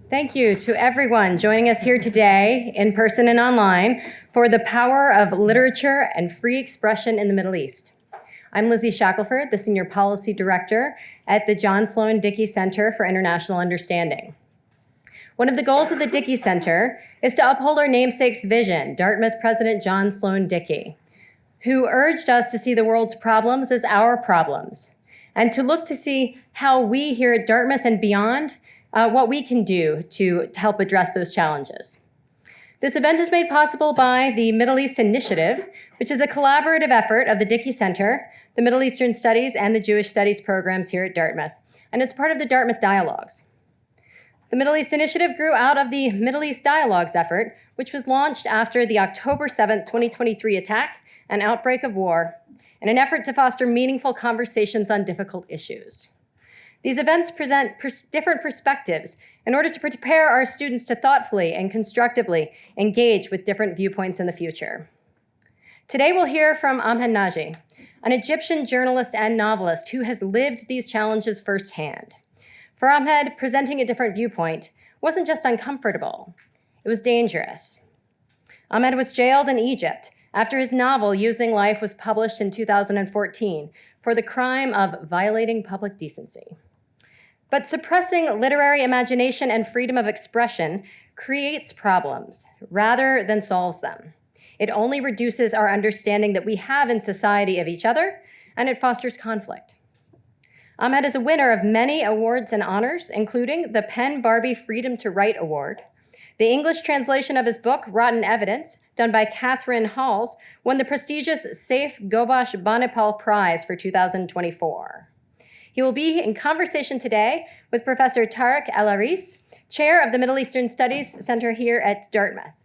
Thank you to everyone joining us here today, in person and online, for the power of literature and free expression in the Middle East. I'm Lizzie Shackelford, the Senior Policy Director at the John Sloan Dickey Center for International Understanding. One of the goals of the Dickey Center is to uphold our namesake's vision, Dartmouth President John Sloan Dickey, who urged us to see the world's problems as our problems, and to look to see how we here at Dartmouth and beyond what we can do to help address those challenges. This event is made possible by the Middle East Initiative, which is a collaborative effort of the Dickey Center, the Middle Eastern Studies, and the Jewish Studies programs here at Dartmouth, and it's part of the Dartmouth Dialogues. The Middle East Initiative grew out of the Middle East Dialogues effort, which was launched after the October 7, 2023 attack and outbreak of war, in an effort to foster meaningful conversations on difficult issues. These events present different perspectives in order to prepare our students to thoughtfully and constructively engage with different viewpoints in the future. Today we'll hear from Ahmed Naji, an Egyptian journalist and novelist who has lived these challenges firsthand. For Ahmed, presenting a different viewpoint wasn't just uncomfortable, it was dangerous. Ahmed was jailed in Egypt after his novel Using Life was published in 2014 for the crime of violating public decency. But suppressing literary imagination and freedom of expression creates problems rather than solves them. It only reduces our understanding that we have in society of each other, and it fosters conflict. Ahmed is a winner of many awards and honors, including the PEN Barbey Freedom to Write Award. The English translation of his book, Rotten Evidence, done by Catherine Halls, won the prestigious Saif Gobash Banipal Prize for 2024. He will be in conversation today with Professor Tarek El-Ariss, Chair of the Middle Eastern Studies Center here at Dartmouth.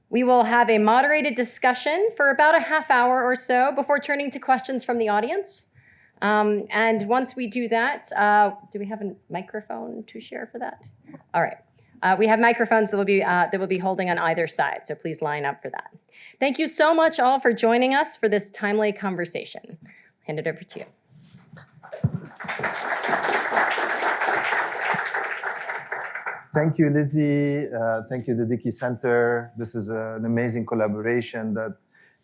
We will have a moderated discussion for about a half hour or so before turning to questions from the audience. And once we do that, do we have a microphone to share for that? All right. We have microphones that will be holding on either side, so please line up for that. Thank you so much all for joining us for this timely conversation. I'll hand it over to you. Thank you, Lizzie. Thank you, the Dickey Center. This is an amazing collaboration that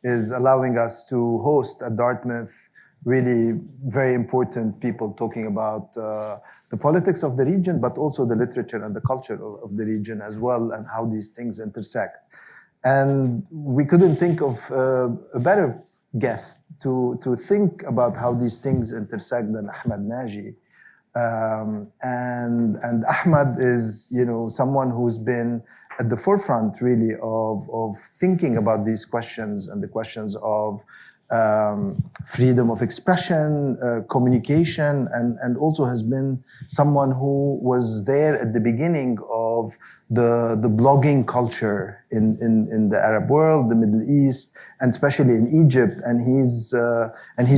is allowing us to host at Dartmouth really very important people talking about the politics of the region, but also the literature and the culture of the region as well, and how these things intersect. And we couldn't think of a better guest to think about how these things intersect than Ahmed Naji. And Ahmed is, someone who's been at the forefront really of thinking about these questions and the questions of freedom of expression, communication, and also has been someone who was there at the beginning of the blogging culture in the Arab world, the Middle East, and especially in Egypt. And he's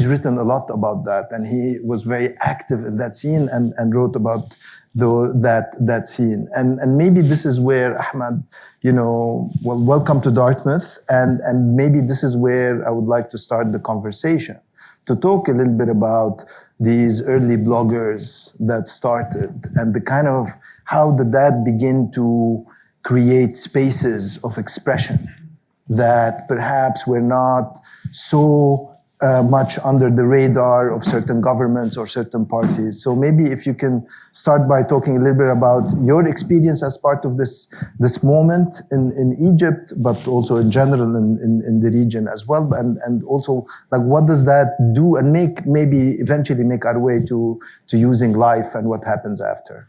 written a lot about that. And he was very active in that scene and wrote about that scene. And maybe this is where Ahmed, welcome to Dartmouth. And maybe this is where I would like to start the conversation, to talk a little bit about these early bloggers that started and the kind of how did that begin to create spaces of expression that perhaps were not so much under the radar of certain governments or certain parties. So maybe if you can start by talking a little bit about your experience as part of this moment in Egypt, but also in general in the region as well, and also like what does that do, and maybe eventually make our way to Using Life and what happens after.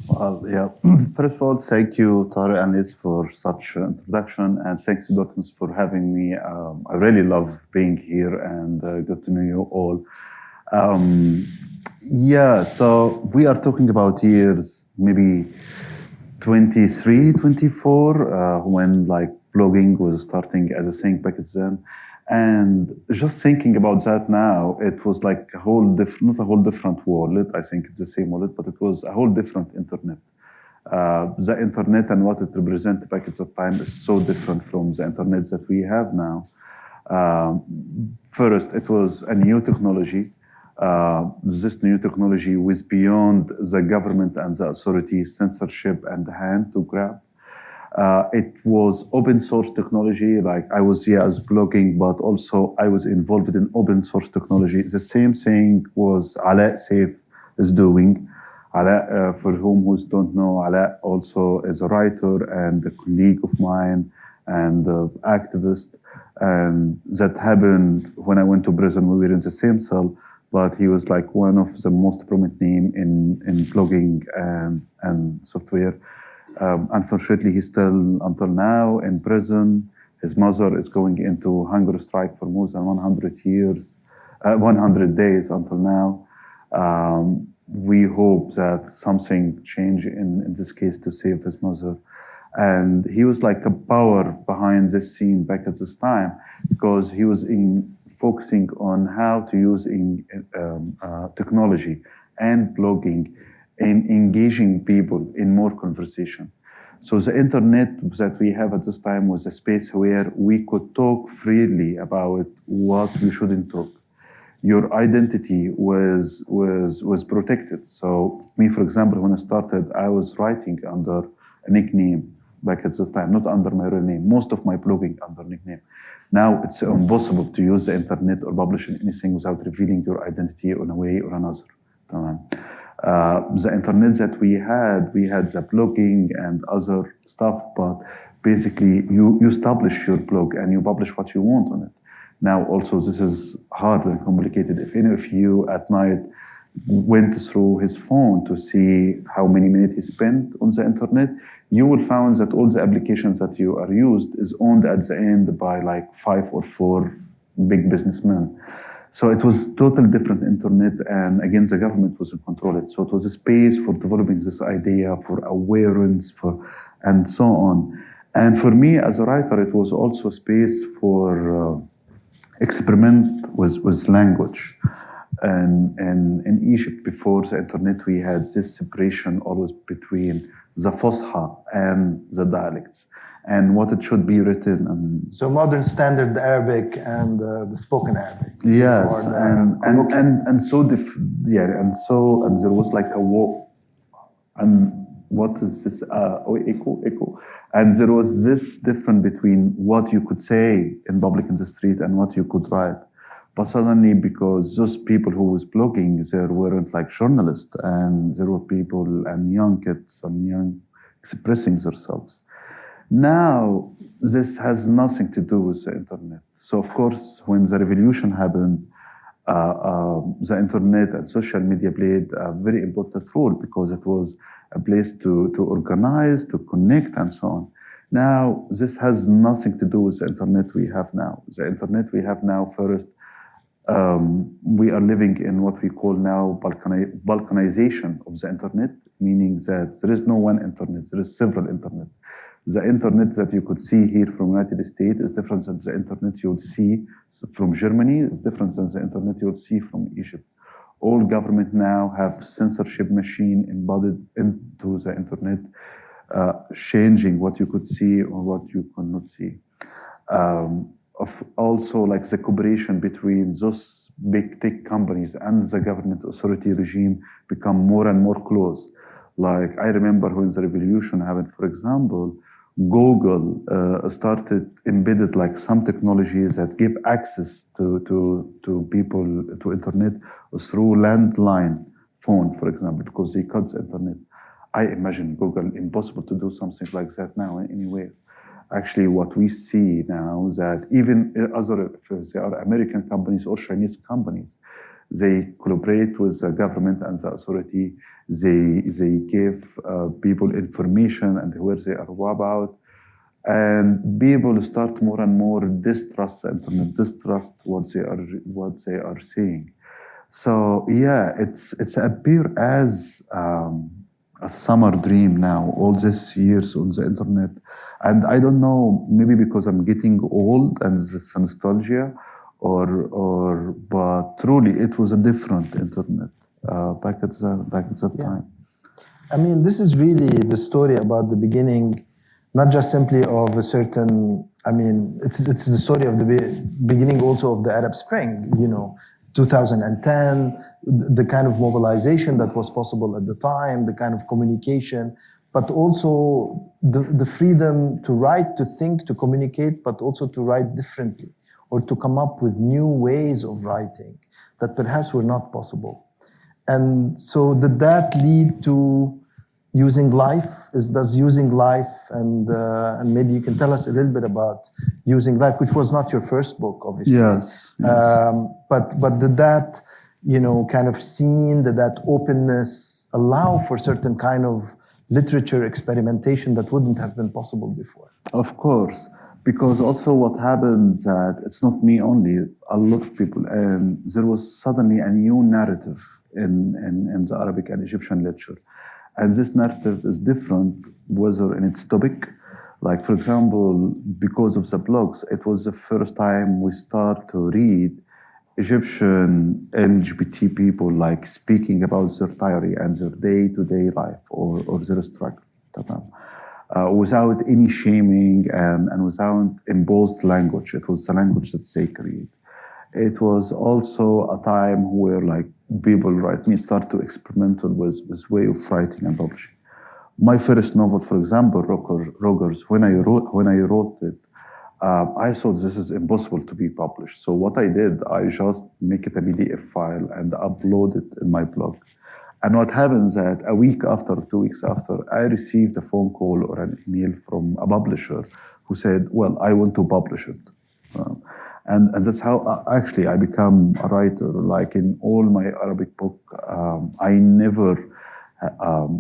Well, yeah. First of all, thank you, Tarek and Liz, for such an introduction, and thanks to Dartmouth for having me. I really love being here and good to know you all. So we are talking about years maybe 23, 24, when blogging was starting as a thing back then. And just thinking about that now, it was like not a whole different world. I think it's the same world, but it was a whole different internet. The internet and what it represented back at that time is so different from the internet that we have now. First, it was a new technology. this new technology was beyond the government and the authorities' censorship and hand to grab. It was open source technology, like I was here as blogging, but also I was involved in open source technology. The same thing was Ala Saif is doing. Ala, for whom don't know, Ala also is a writer and a colleague of mine and activist. And that happened when I went to prison. We were in the same cell, but he was like one of the most prominent name in blogging and software. Unfortunately, he's still, until now, in prison. His mother is going into hunger strike for more than 100 days until now. We hope that something change in this case to save his mother. And he was like a power behind this scene back at this time, because he was focusing on how to use technology and blogging in engaging people in more conversation. So the internet that we have at this time was a space where we could talk freely about what we shouldn't talk. Your identity was protected. So me, for example, when I started, I was writing under a nickname back at the time, not under my real name. Most of my blogging under nickname. Now it's impossible to use the internet or publish anything without revealing your identity in a way or another. The internet that we had the blogging and other stuff, but basically you establish your blog and you publish what you want on it. Now also this is hard and complicated. If any of you at night went through his phone to see how many minutes he spent on the internet, you will find that all the applications that you are used is owned at the end by like 5 or 4 big businessmen. So it was totally different internet, and again, the government was in control of it. So it was a space for developing this idea, for awareness, and so on. And for me as a writer, it was also a space for experiment with language. And in Egypt, before the internet, we had this separation always between the Fusha and the dialects, and what it should be written. And so modern standard Arabic and the spoken Arabic. Yes, and there was like a war. And what is this? Echo. And there was this difference between what you could say in public in the street and what you could write. But suddenly, because those people who was blogging, there weren't like journalists, and there were people and young kids and young expressing themselves. Now, this has nothing to do with the internet. So, of course, when the revolution happened, the internet and social media played a very important role, because it was a place to organize, to connect, and so on. Now, this has nothing to do with the internet we have now. The internet we have now, first, we are living in what we call now balkanization of the internet, meaning that there is no one internet, there is several internet. The internet that you could see here from the United States is different than the internet you would see from Germany, is different than the internet you would see from Egypt. All government now have censorship machine embodied into the internet, changing what you could see or what you could not see. Also, like the cooperation between those big tech companies and the government authority regime become more and more close. Like I remember when the revolution happened, for example, Google started embedded like some technologies that give access to people to internet through landline phone, for example, because they cut the internet. I imagine Google impossible to do something like that now anywhere. Actually, what we see now is that even other, if they are American companies or Chinese companies, they collaborate with the government and the authority. They give people information and where they are about, and people start more and more distrust the internet, distrust what they are seeing. So yeah, it's appear as a summer dream now. All these years on the internet, and I don't know, maybe because I'm getting old and it's nostalgia. But truly, it was a different internet back at that time. I mean, this is really the story about the beginning, not just simply of a certain. I mean, it's the story of the beginning also of the Arab Spring. You know, 2010, the kind of mobilization that was possible at the time, the kind of communication, but also the freedom to write, to think, to communicate, but also to write differently or to come up with new ways of writing that perhaps were not possible. And so did that lead to using life? Does using life, and maybe you can tell us a little bit about using life, which was not your first book, obviously. Yes. But did that, kind of scene, did that openness allow for certain kind of literature experimentation that wouldn't have been possible before? Of course, because also what happens that it's not me only, a lot of people, and there was suddenly a new narrative in the Arabic and Egyptian literature. And this narrative is different, whether in its topic, like for example, because of the blogs, it was the first time we start to read Egyptian LGBT people like speaking about their diary and their day-to-day life or their struggle, without any shaming and without imposed language. It was a language that they create. It was also a time where like people like me start to experiment with way of writing and publishing. My first novel, for example, Rogers, when I wrote it, I thought this is impossible to be published. So what I did, I just make it a PDF file and upload it in my blog. And what happens that a week after, 2 weeks after, I received a phone call or an email from a publisher who said, well, I want to publish it. And that's how actually I become a writer. Like in all my Arabic book, I never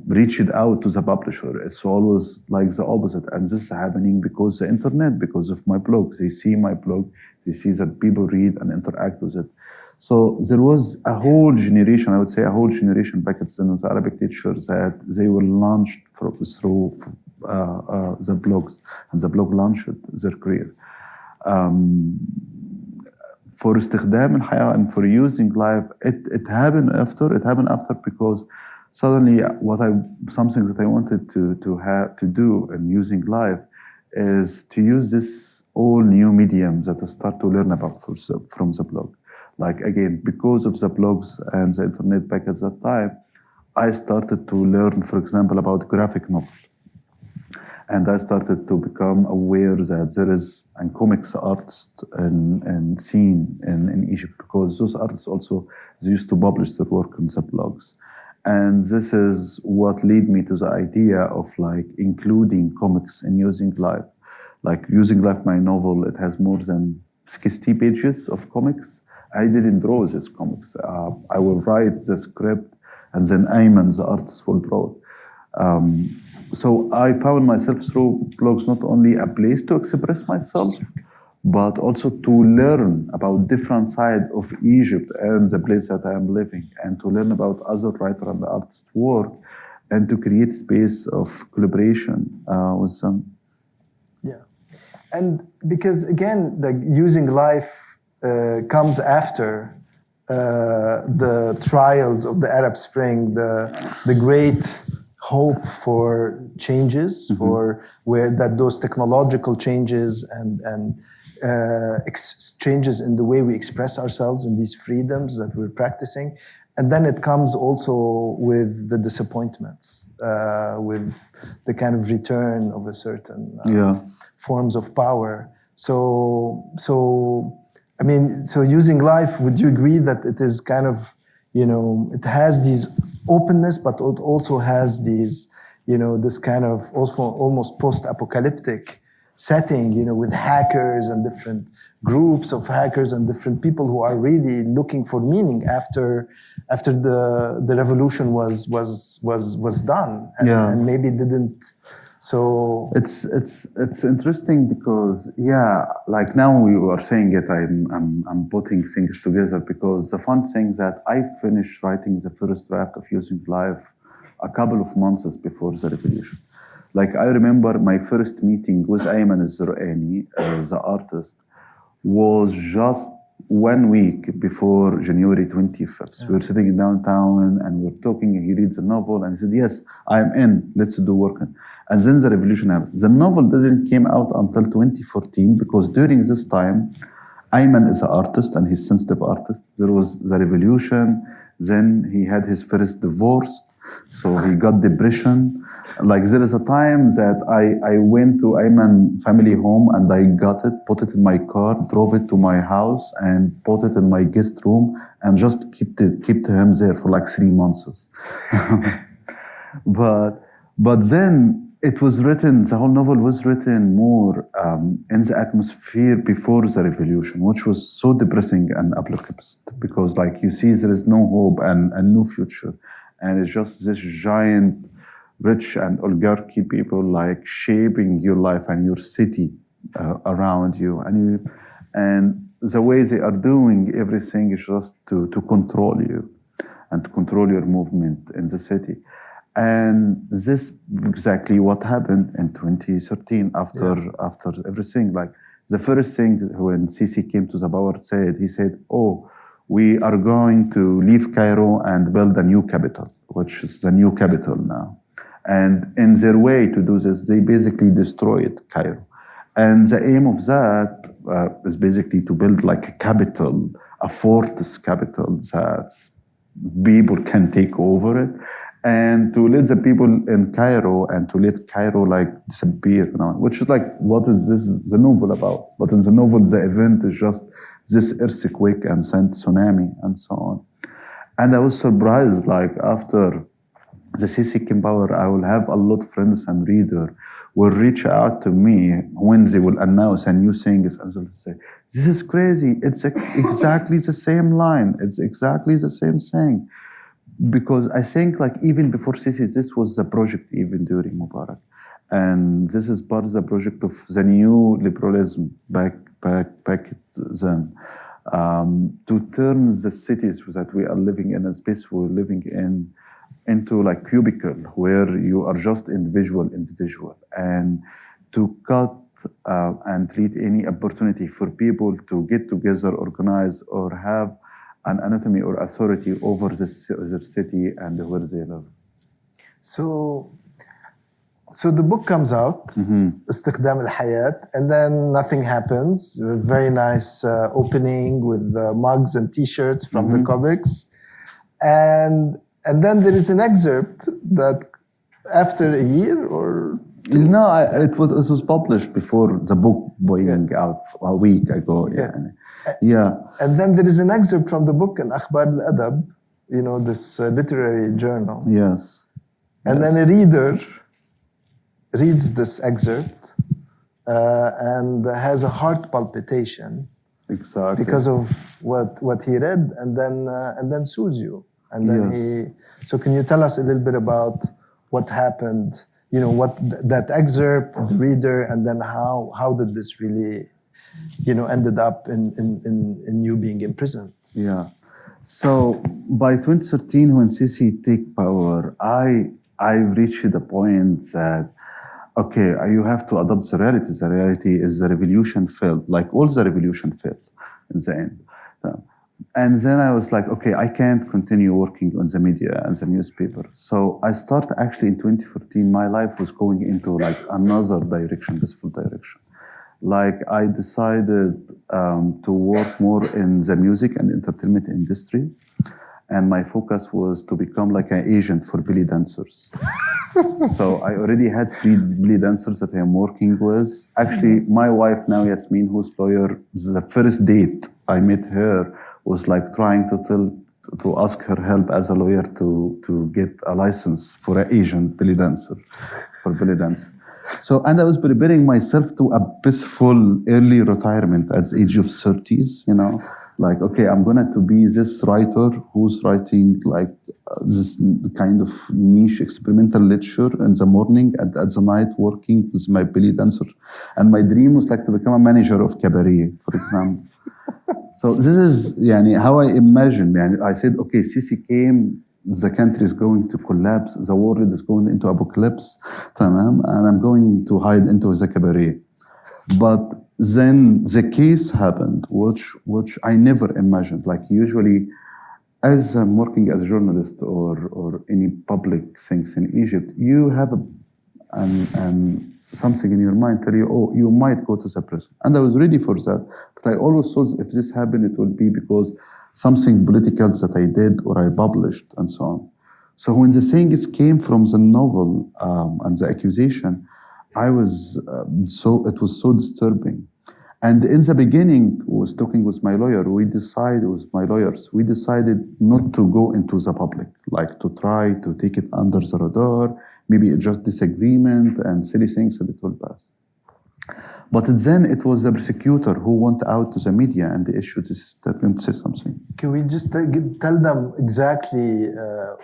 reached out to the publisher. It's always like the opposite. And this is happening because the internet, because of my blog. They see my blog, they see that people read and interact with it. So there was a whole generation, I would say a whole generation back then in the Arabic literature that they were launched through the blogs, and the blog launched their career. For استخدام الحياة and for using life, it happened after because suddenly something that I wanted to do in using life is to use this all new medium that I start to learn about from the blog. Like again, because of the blogs and the internet back at that time, I started to learn, for example, about graphic novel. And I started to become aware that there is a comics artist and scene in Egypt, because those artists also they used to publish their work on the blogs. And this is what led me to the idea of like including comics in Using Life. Like Using Life, my novel, it has more than 60 pages of comics. I didn't draw these comics. I will write the script and then Ayman, the artist, will draw it. So I found myself through blogs not only a place to express myself, but also to learn about different sides of Egypt and the place that I am living, and to learn about other writer and artists' work, and to create space of collaboration with them. Yeah, and because again, the Using Life comes after the trials of the Arab Spring, the great hope for changes, for where that those technological changes and changes in the way we express ourselves and these freedoms that we're practicing. And then it comes also with the disappointments, with the kind of return of a certain forms of power. So Using Life, would you agree that it is kind of, it has these openness, but it also has these, this kind of almost post-apocalyptic setting, with hackers and different groups of hackers and different people who are really looking for meaning after the revolution was done and maybe didn't. So it's interesting because like now we were saying it, I'm putting things together, because the fun thing that I finished writing the first draft of Using Life a couple of months before the revolution. Like I remember my first meeting with Ayman al-Zur'ani, the artist, was just 1 week before January 25th. We were sitting in downtown and we were talking, and he reads the novel and he said, yes, I'm in, let's do work. And then the revolution happened. The novel didn't came out until 2014, because during this time, Ayman is an artist and he's sensitive artist. There was the revolution. Then he had his first divorce. So he got depression. Like there is a time that I went to Ayman family home and I got it, put it in my car, drove it to my house and put it in my guest room and just kept him there for like 3 months. But then it was written, the whole novel was written more in the atmosphere before the revolution, which was so depressing and apocalyptic because like you see there is no hope and no future. And it's just this giant rich and oligarchy people like shaping your life and your city around you. And the way they are doing everything is just to control you and to control your movement in the city. And this exactly what happened in 2013 after everything. Like the first thing when Sisi came to the power he said, oh, we are going to leave Cairo and build a new capital, which is the new capital now. And in their way to do this, they basically destroyed Cairo. And the aim of that is basically to build like a capital, a fortress capital that people can take over it. And to let the people in Cairo and to let Cairo like disappear, which is like, what is this the novel about? But in the novel, the event is just this earthquake and tsunami and so on. And I was surprised, like after the Sisi came power, I will have a lot of friends and readers will reach out to me when they will announce a new thing and they'll say, this is crazy. It's exactly the same line. It's exactly the same thing. Because I think like even before Sisi, this was the project even during Mubarak. And this is part of the project of the new liberalism back then. To turn the cities that we are living in, a space we're living in, into like cubicle where you are just individual, and to cut and treat any opportunity for people to get together, organize, or have an anatomy or authority over their city and where they live. So the book comes out, استخدام الحياة, and then nothing happens. A very nice opening with mugs and T-shirts from the comics, and then there is an excerpt that after a year or two. No, it was published before the book going out a week ago. Yeah. And then there is an excerpt from the book in Akhbar al-Adab, this literary journal. Yes. And then a reader reads this excerpt and has a heart palpitation. Exactly. Because of what he read, and then sues you. And then So can you tell us a little bit about what happened? What that excerpt, the reader, and then how did this really ended up in you being imprisoned? Yeah. So by 2013, when Sisi take power, I reached the point that, okay, you have to adopt the reality. The reality is the revolution failed, like all the revolution failed in the end. And then I was like, okay, I can't continue working on the media and the newspaper. So I started actually in 2014, my life was going into like another direction, this full direction. Like I decided to work more in the music and entertainment industry. And my focus was to become like an agent for belly dancers. So I already had 3 belly dancers that I am working with. Actually, my wife now, Yasmin, who's lawyer, the first date I met her was like trying to ask her help as a lawyer to get a license for an agent belly dancer, for belly dance. So, and I was preparing myself to a peaceful early retirement at the age of 30s, like, okay, I'm going to be this writer who's writing like this kind of niche experimental literature in the morning and at the night working with my belly dancer. And my dream was like to become a manager of cabaret, for example. So this is how I imagined. I said, okay, Sisi came, the country is going to collapse, the world is going into apocalypse, and I'm going to hide into the cabaret. But then the case happened, which I never imagined. Like usually, as I'm working as a journalist or any public things in Egypt, you have something in your mind tell you, oh, you might go to the prison. And I was ready for that. But I always thought if this happened, it would be because something political that I did or I published and so on. So when the things came from the novel and the accusation, I was it was so disturbing. And in the beginning, I was talking with my lawyer. We decided not to go into the public, like to try to take it under the radar, maybe just disagreement and silly things, and it will pass. But then it was the prosecutor who went out to the media and they issued this statement to say something. Can we just tell them exactly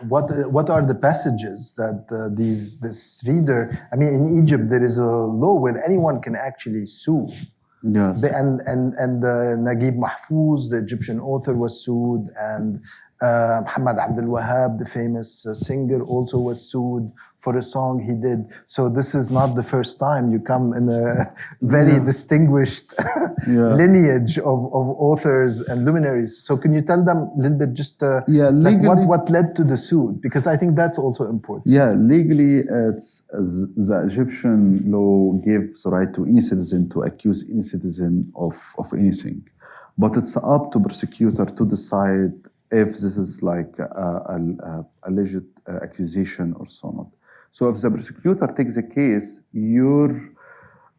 what are the passages that this reader? I mean, in Egypt there is a law where anyone can actually sue. Yes. And Naguib Mahfouz, the Egyptian author, was sued, and Muhammad Abdel Wahab, the famous singer, also was sued for a song he did. So this is not the first time you come in a very distinguished lineage of authors and luminaries. So can you tell them a little bit just like what led to the suit? Because I think that's also important. Yeah, legally, it's the Egyptian law gives the right to any citizen to accuse any citizen of anything. But it's up to prosecutor to decide if this is like a alleged accusation or so not. So if the prosecutor takes a case, your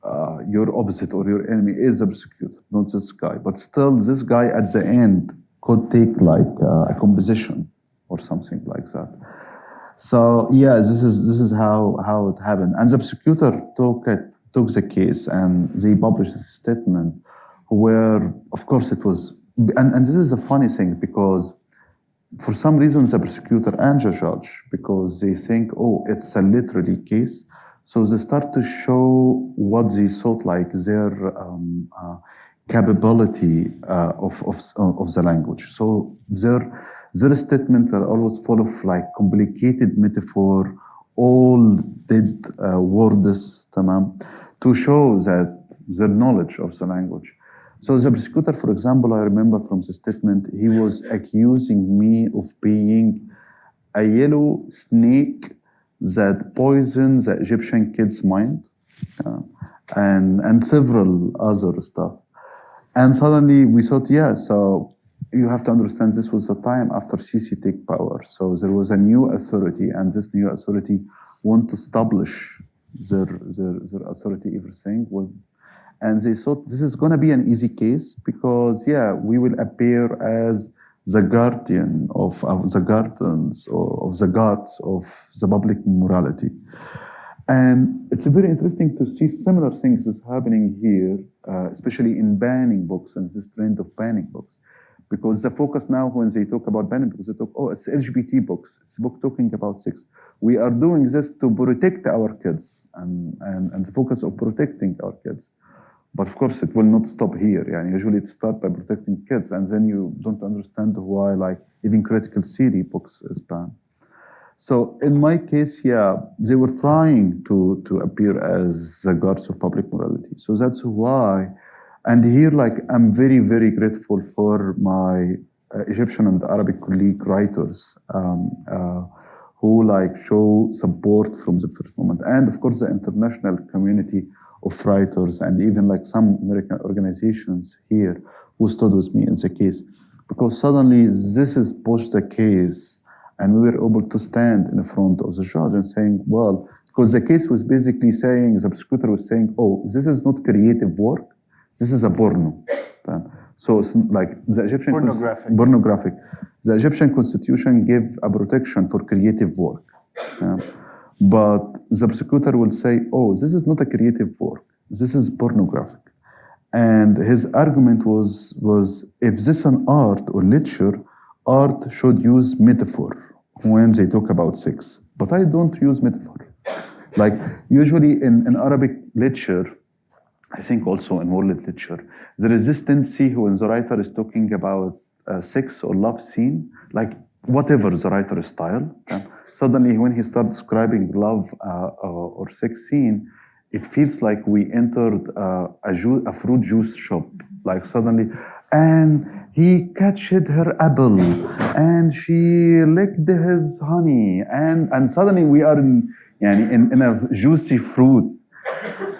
opposite or your enemy is the prosecutor, not this guy. But still, this guy at the end could take like a composition or something like that. So yeah, this is how it happened. And the prosecutor took the case and they published a statement where, of course, it was. And this is a funny thing because for some reason the prosecutor and the judge, because they think, oh, it's a literary case, so they start to show what they thought like their capability of the language. So their statements are always full of like complicated metaphor, all dead words, to show that their knowledge of the language. So the prosecutor, for example, I remember from the statement, he was accusing me of being a yellow snake that poisoned the Egyptian kids' mind, and several other stuff. And suddenly we thought, yeah, so you have to understand this was the time after Sisi took power. So there was a new authority, and this new authority want to establish their authority, everything. And they thought this is going to be an easy case because, yeah, we will appear as the guardian of the gardens or of the guards of the public morality. And it's very interesting to see similar things is happening here, especially in banning books and this trend of banning books. Because the focus now when they talk about banning books, they talk, oh, it's LGBT books. It's a book talking about sex. We are doing this to protect our kids and the focus of protecting our kids. But of course, it will not stop here. Yani usually it starts by protecting kids, and then you don't understand why, like, even critical theory books is banned. So in my case, yeah, they were trying to appear as the guards of public morality. So that's why, and here, like, I'm very, very grateful for my Egyptian and Arabic colleague writers who, like, show support from the first moment. And of course, the international community of writers and even like some American organizations here who stood with me in the case, because suddenly this is pushed the case and we were able to stand in front of the judge and saying, well, because the case was basically saying, the prosecutor was saying, oh, this is not creative work, this is a porno. So it's like the Egyptian pornographic. The Egyptian constitution gave a protection for creative work. But the prosecutor will say, oh, this is not a creative work. This is pornographic. And his argument was if this is an art or literature, art should use metaphor when they talk about sex. But I don't use metaphor. Like usually in Arabic literature, I think also in world literature, there is this tendency when the writer is talking about sex or love scene, like whatever the writer's style, suddenly when he starts describing love or sex scene, it feels like we entered a fruit juice shop. Like suddenly, and he catched her apple, and she licked his honey, and suddenly we are in a juicy fruit.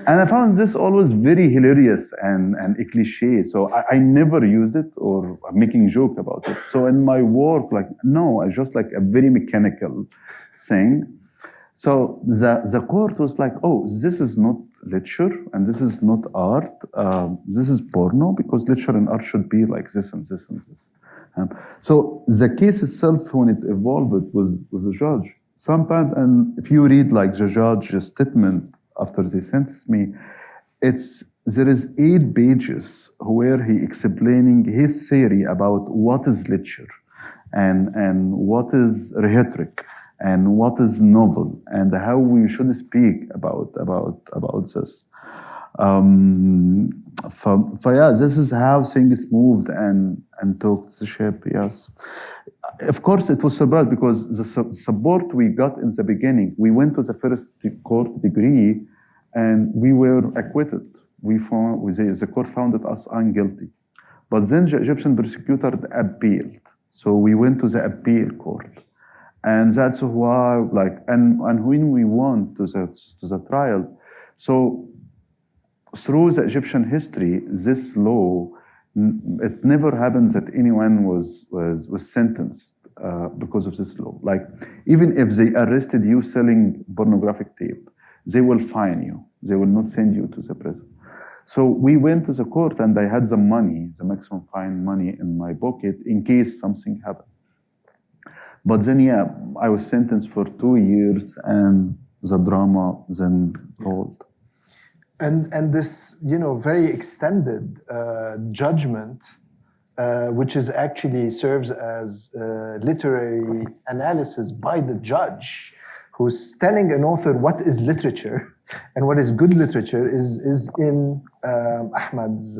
And I found this always very hilarious and a cliche. So I never used it or making joke about it. So in my work, like, no, I just like a very mechanical thing. So the court was like, oh, this is not literature and this is not art. This is porno because literature and art should be like this and this and this. So the case itself, when it evolved, was a judge. Sometimes, and if you read like the judge's statement after they sentenced me, there is 8 pages where he explaining his theory about what is literature and what is rhetoric and what is novel and how we should speak about this. Yeah, this is how things moved and took the ship. Yes, of course it was surprised because the support we got in the beginning. We went to the first court degree, and we were acquitted. The court found us unguilty, but then the Egyptian prosecutor appealed. So we went to the appeal court, and that's why, like, and when we won to the trial, so. Through the Egyptian history, this law, it never happened that anyone was sentenced because of this law. Like, even if they arrested you selling pornographic tape, they will fine you. They will not send you to the prison. So we went to the court and I had the money, the maximum fine money in my pocket in case something happened. But then, yeah, I was sentenced for 2 years and the drama then rolled. And this, very extended judgment, which is actually serves as literary analysis by the judge, who's telling an author what is literature and what is good literature is in Ahmed's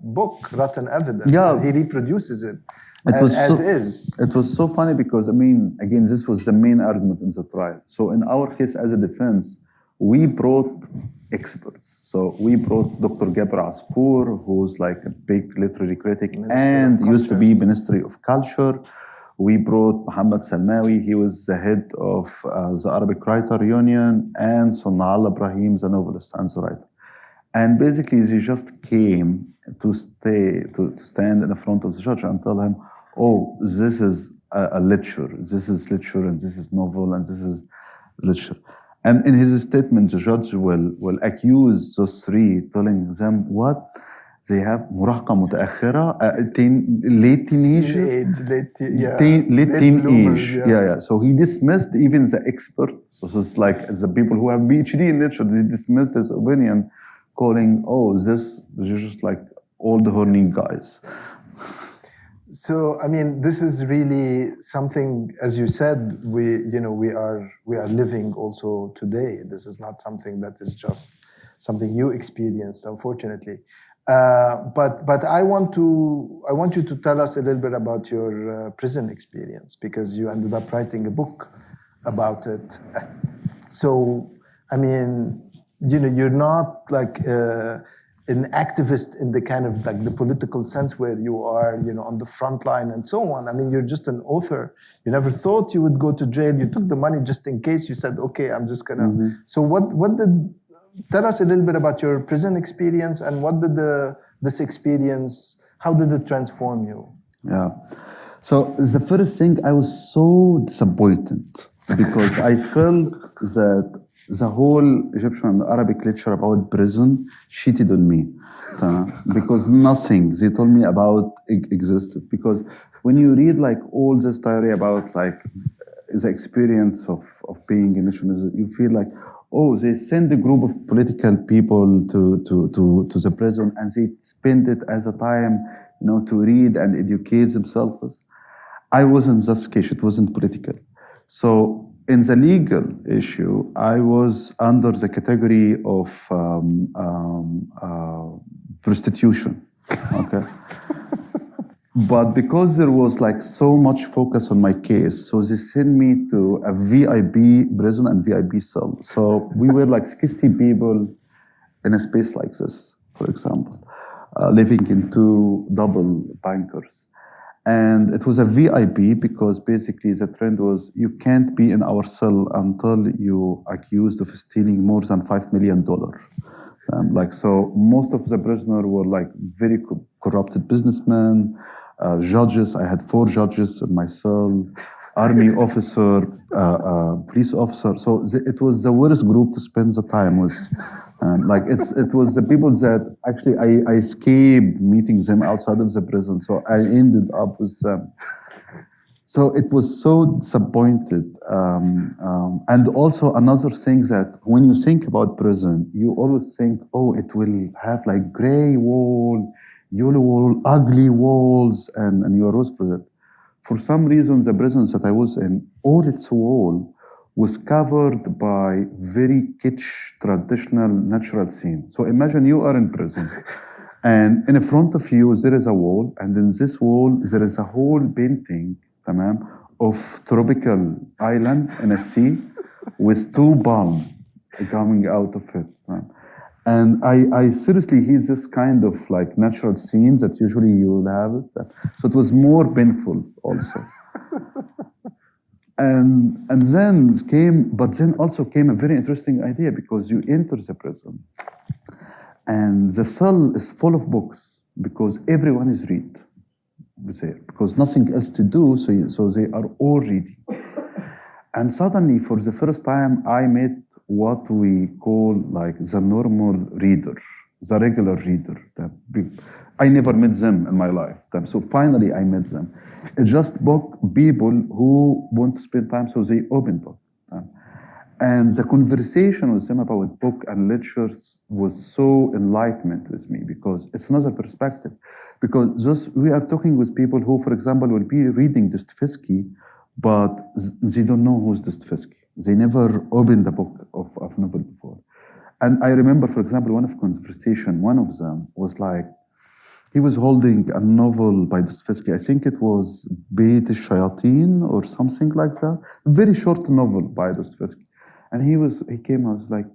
book, Rotten Evidence. Yeah. He reproduces it is. It was so funny because, again, this was the main argument in the trial. So in our case as a defense, we brought experts. So we brought Dr. Gabr Asfour, who's like a big literary critic and used to be Ministry of Culture. We brought Muhammad Salmawi. He was the head of the Arabic Writer Union, and Sunnah Ibrahim, the novelist and the writer. And basically, they just came to stand in front of the judge and tell him, oh, this is a literature. This is literature, and this is novel, and this is literature. And in his statement, the judge will accuse those 3, telling them what they have مراهقة متأخرة, late teenager, late teenage. Yeah. So he dismissed even the experts. So it's like the people who have PhD in literature, they dismissed his opinion, calling, oh, this is just like all the horny guys. So, this is really something, as you said, we are living also today. This is not something that is just something you experienced, unfortunately. But I want you to tell us a little bit about your prison experience, because you ended up writing a book about it. So, you're not like an activist in the kind of like the political sense where you are, on the front line and so on. You're just an author. You never thought you would go to jail. You took the money just in case. You said, okay, I'm just gonna. Mm-hmm. So tell us a little bit about your prison experience, and what did this experience, how did it transform you? Yeah. So the first thing, I was so disappointed because I felt that the whole Egyptian and Arabic literature about prison cheated on me because nothing they told me about existed. Because when you read like all the story about like the experience of being in Egyptian, you feel like, oh, they send a group of political people to the prison and they spend it as a time, to read and educate themselves. I wasn't that case. It wasn't political. So in the legal issue, I was under the category of prostitution. Okay. But because there was like so much focus on my case, so they sent me to a VIP prison and VIP cell. So we were like 60 people in a space like this, for example, living in 2 double bunkers. And it was a VIP because basically the trend was you can't be in our cell until you accused of stealing more than $5 million. So most of the prisoners were like very corrupted businessmen, judges. I had 4 judges in my cell, army officer, police officer. So it was the worst group to spend the time with. It was the people that actually I escaped meeting them outside of the prison. So I ended up with them. So it was so disappointed. And also another thing that when you think about prison, you always think, oh, it will have like gray wall, yellow wall, ugly walls, and you're always for that. For some reason, the prisons that I was in, all its wall was covered by very kitsch, traditional, natural scene. So imagine you are in prison, and in front of you there is a wall, and in this wall there is a whole painting, of tropical island in a sea with 2 palms coming out of it. And I seriously hate this kind of like natural scenes that usually you will have. So it was more painful also. And then also came a very interesting idea, because you enter the prison and the cell is full of books because everyone is read there because nothing else to do, so they are all reading. And suddenly, for the first time, I met what we call like the normal reader, the regular reader. I never met them in my life. So finally, I met them. It's just people who want to spend time, so they open book. And the conversation with them about book and lectures was so enlightenment with me, because it's another perspective. Because we are talking with people who, for example, will be reading Dostoevsky, but they don't know who's Dostoevsky. They never opened the book of novel before. And I remember, for example, one of them was like, he was holding a novel by Dostoevsky. I think it was Beit Shayateen or something like that. Very short novel by Dostoevsky. And he came and was like,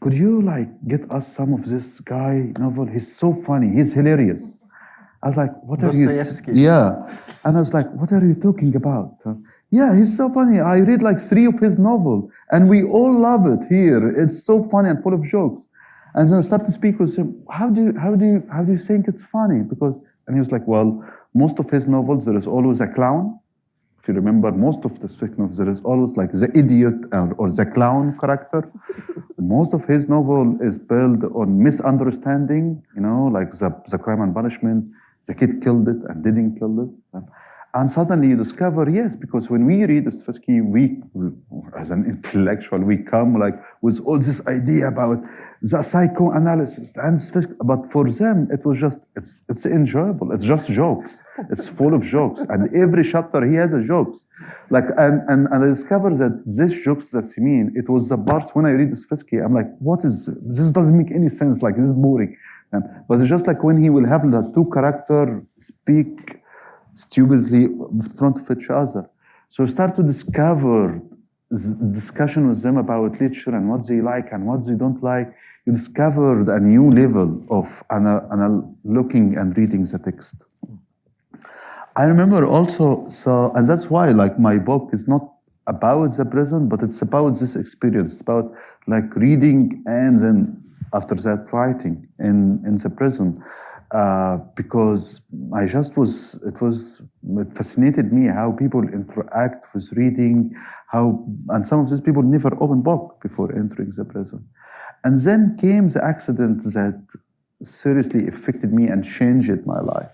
could you like get us some of this guy novel? He's so funny. He's hilarious. I was like, what are you? Yeah. And I was like, what are you talking about? Yeah, he's so funny. I read like 3 of his novels and we all love it here. It's so funny and full of jokes. And then I started to speak with him. How do you think it's funny? And he was like, well, most of his novels, there is always a clown. If you remember, most of the novels, there is always like the idiot or the clown character. Most of his novel is built on misunderstanding, like the Crime and Punishment. The kid killed it and didn't kill it. And suddenly you discover, yes, because when we read Dostoevsky, we, as an intellectual, we come like with all this idea about the psychoanalysis. But for them, it was just, it's enjoyable. It's just jokes. It's full of jokes. And every chapter, he has a jokes. And I discovered that these jokes that he mean, it was the parts when I read Dostoevsky, I'm like, what is this? Doesn't make any sense. Like, this is boring. But it's just like when he will have the 2 characters speak stupidly in front of each other. So start to discover discussion with them about literature and what they like and what they don't like. You discovered a new level of looking and reading the text. I remember also, and that's why like my book is not about the prison, but it's about this experience. It's about like reading and then after that writing in the prison. Because it fascinated me how people interact with reading, and some of these people never opened book before entering the prison. And then came the accident that seriously affected me and changed my life.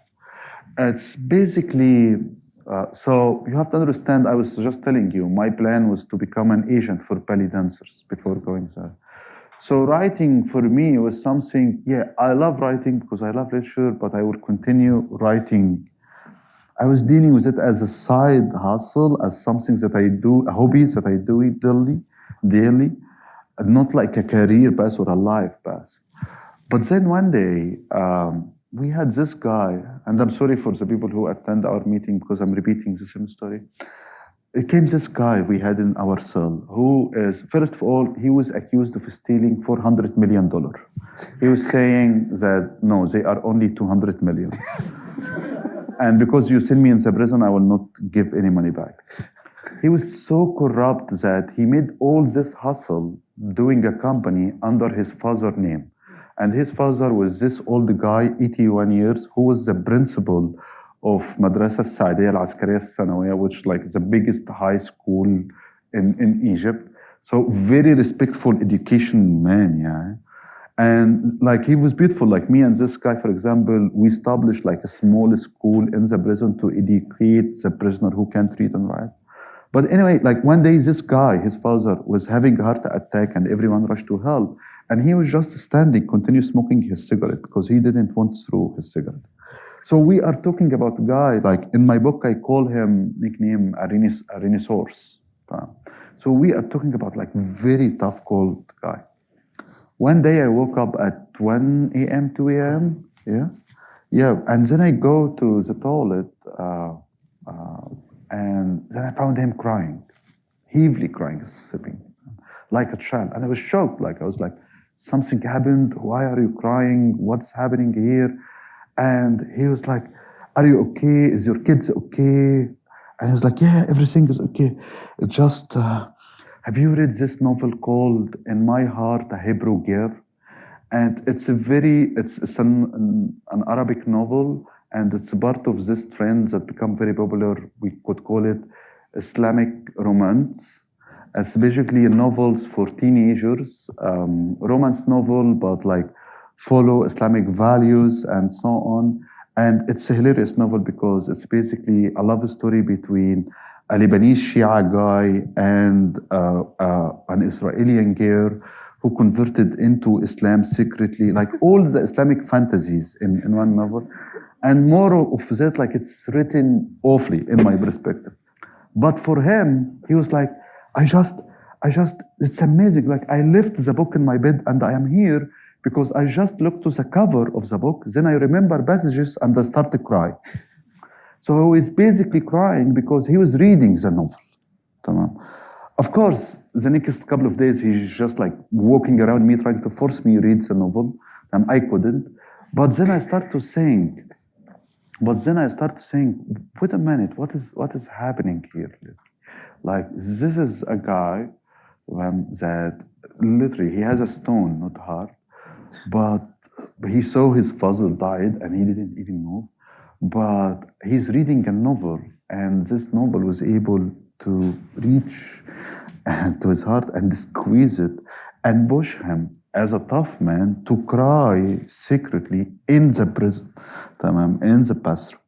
It's basically, so you have to understand, I was just telling you, my plan was to become an agent for belly dancers before going there. So writing for me was something, I love writing because I love literature, but I will continue writing. I was dealing with it as a side hustle, as something that I do, hobbies that I do daily, not like a career path or a life path. But then one day, we had this guy, and I'm sorry for the people who attend our meeting because I'm repeating the same story. It came this guy we had in our cell, who is, first of all, he was accused of stealing $400 million. He was saying that, no, they are only $200 million. and because you send me in the prison, I will not give any money back. He was so corrupt that he made all this hustle doing a company under his father's name. And his father was this old guy, 81 years, who was the principal of Madrasa Saadiyya Al-Askariya Al-Sanawiyya, which like the biggest high school in Egypt. So very respectful education man, yeah. And like he was beautiful, like me and this guy, for example, we established like a small school in the prison to educate the prisoner who can't read and write. But anyway, like one day this guy, his father, was having a heart attack and everyone rushed to help. And he was just standing, continue smoking his cigarette because he didn't want to throw his cigarette. So we are talking about a guy, like in my book, I call him, nickname, a rhinoceros. So we are talking about like very tough, cold guy. One day I woke up at 1 a.m., 2 a.m., yeah, and then I go to the toilet, and then I found him crying, heavily crying, sipping, like a child. And I was shocked, like I was like, something happened, why are you crying, what's happening here? And he was like, are you okay, is your kids okay? And he was like, yeah, everything is okay. Just, have you read this novel called In My Heart, a Hebrew Girl? And it's an Arabic novel, and it's a part of this trend that become very popular. We could call it Islamic romance. It's basically novels for teenagers, romance novel, but like follow Islamic values and so on. And it's a hilarious novel because it's basically a love story between a Lebanese Shia guy and an Israeli girl who converted into Islam secretly, like all the Islamic fantasies in one novel. And more of that, like it's written awfully in my perspective. But for him, he was like, I just, it's amazing. Like I left the book in my bed and I am here because I just looked to the cover of the book. Then I remember passages and I start to cry. So he was basically crying because he was reading the novel. Of course, the next couple of days, he's just like walking around me, trying to force me to read the novel, and I couldn't. But then I start to saying, wait a minute, what is happening here? Like, this is a guy that literally, he has a stone, not heart, but he saw his father died and he didn't even move. But he's reading a novel, and this novel was able to reach to his heart and squeeze it and push him as a tough man to cry secretly in the prison, in the bathroom.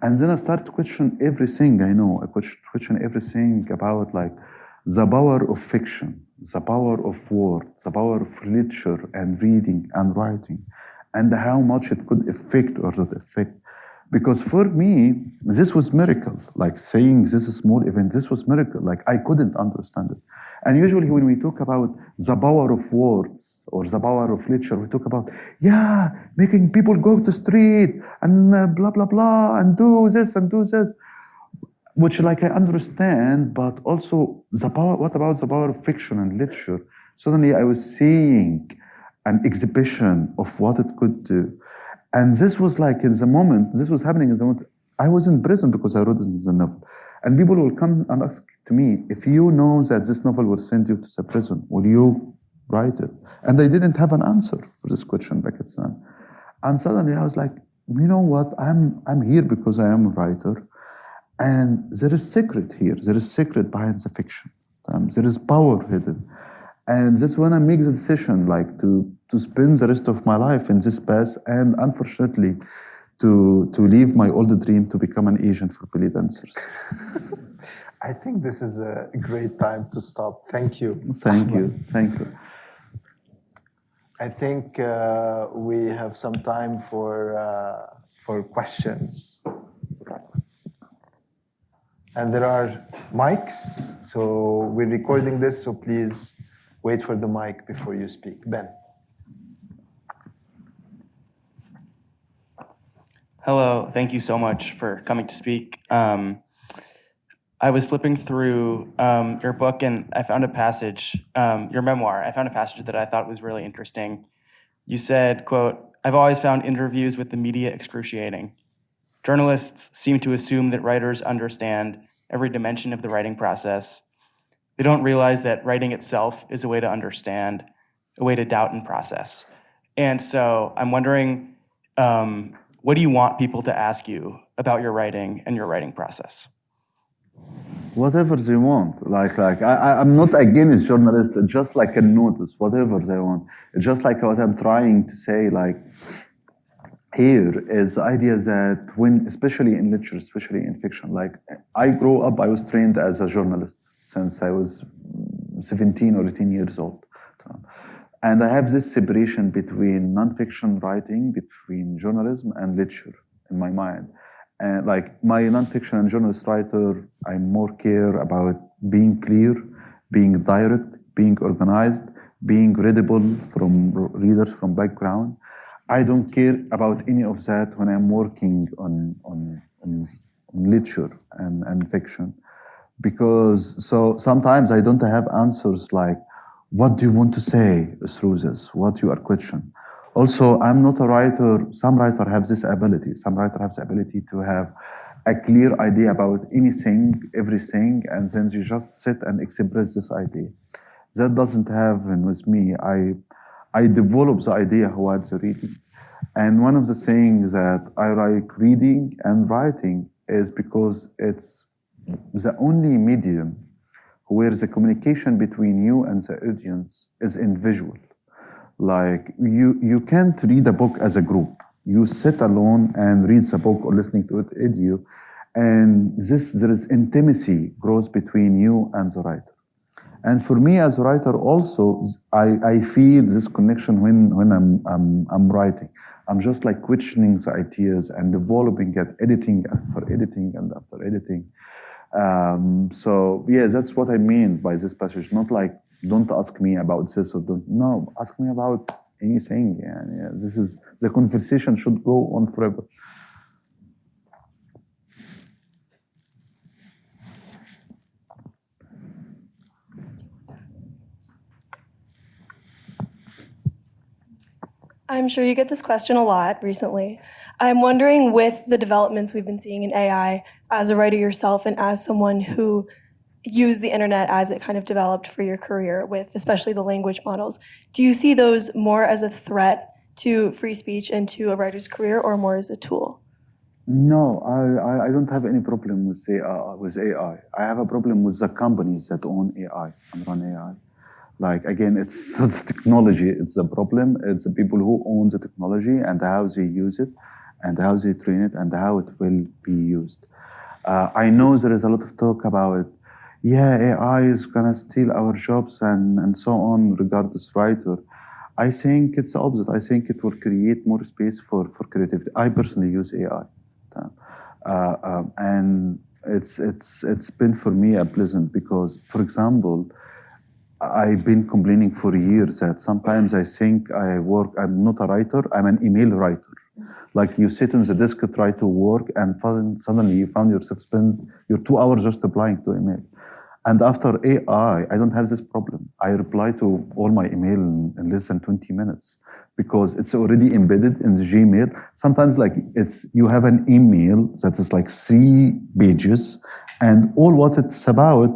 And then I start to question everything I know. I question everything about like the power of fiction, the power of word, the power of literature and reading and writing, and how much it could affect or not affect. Because for me, this was miracle. Like saying this is small event, this was miracle. Like I couldn't understand it. And usually when we talk about the power of words or the power of literature, we talk about, making people go to street and blah, blah, blah, and do this and do this. Which like I understand, but also the power, what about the power of fiction and literature? Suddenly I was seeing an exhibition of what it could do. And this was like in the moment, this was happening in the moment, I was in prison because I wrote this in the novel. And people will come and ask to me, if you know that this novel will send you to the prison, will you write it? And I didn't have an answer for this question back then. And suddenly I was like, you know what, I'm here because I am a writer. And there is secret here. There is secret behind the fiction. There is power hidden. And that's when I make the decision, like to spend the rest of my life in this path, and unfortunately, to leave my old dream to become an agent for belly dancers. I think this is a great time to stop. Thank you. Thank you. I think we have some time for questions. And there are mics, so we're recording this, so please wait for the mic before you speak. Ben. Hello, thank you so much for coming to speak. I was flipping through your book and I found a passage, your memoir, I found a passage that I thought was really interesting. You said, quote, "I've always found interviews with the media excruciating." Journalists seem to assume that writers understand every dimension of the writing process. They don't realize that writing itself is a way to understand, a way to doubt and process. And so I'm wondering, what do you want people to ask you about your writing and your writing process? Whatever they want. I'm not against journalists, just like a notice, whatever they want. It's just like what I'm trying to say, like, here is the idea that when, especially in literature, especially in fiction, like, I grew up, I was trained as a journalist since I was 17 or 18 years old. And I have this separation between nonfiction writing, between journalism and literature in my mind. And like my nonfiction and journalist writer, I more care about being clear, being direct, being organized, being readable from readers from background. I don't care about any of that when I'm working on literature and fiction. Because so sometimes I don't have answers like, what do you want to say through this? What you are questioning? Also, I'm not a writer. Some writers have this ability. Some writers have the ability to have a clear idea about anything, everything, and then you just sit and express this idea. That doesn't happen with me. I develop the idea while the reading. And one of the things that I like reading and writing is because it's the only medium where the communication between you and the audience is in visual. Like, you can't read a book as a group. You sit alone and read the book or listening to it audio, and there is intimacy grows between you and the writer. And for me as a writer also, I feel this connection when I'm writing. I'm just like questioning the ideas and developing it, editing after editing and after editing. So yeah, that's what I mean by this passage. Not like, don't ask me about this or don't. No, ask me about anything. Yeah, this is the conversation should go on forever. I'm sure you get this question a lot recently. I'm wondering, with the developments we've been seeing in AI, as a writer yourself and as someone who used the internet as it kind of developed for your career, with especially the language models, do you see those more as a threat to free speech and to a writer's career, or more as a tool? No, I don't have any problem with AI. I have a problem with the companies that own AI and run AI. Like, again, it's technology. It's the problem. It's the people who own the technology and how they use it and how they train it and how it will be used. I know there is a lot of talk about, AI is going to steal our jobs and so on, regardless writer. I think it's the opposite. I think it will create more space for creativity. I personally use AI. And it's been for me a pleasant, because, for example, I've been complaining for years that sometimes I think I'm not a writer, I'm an email writer. Like, you sit on the desk, try to work, and suddenly you found yourself spend your 2 hours just replying to email. And after AI, I don't have this problem. I reply to all my email in less than 20 minutes because it's already embedded in the Gmail. Sometimes, like, you have an email that is like 3 pages, and all what it's about,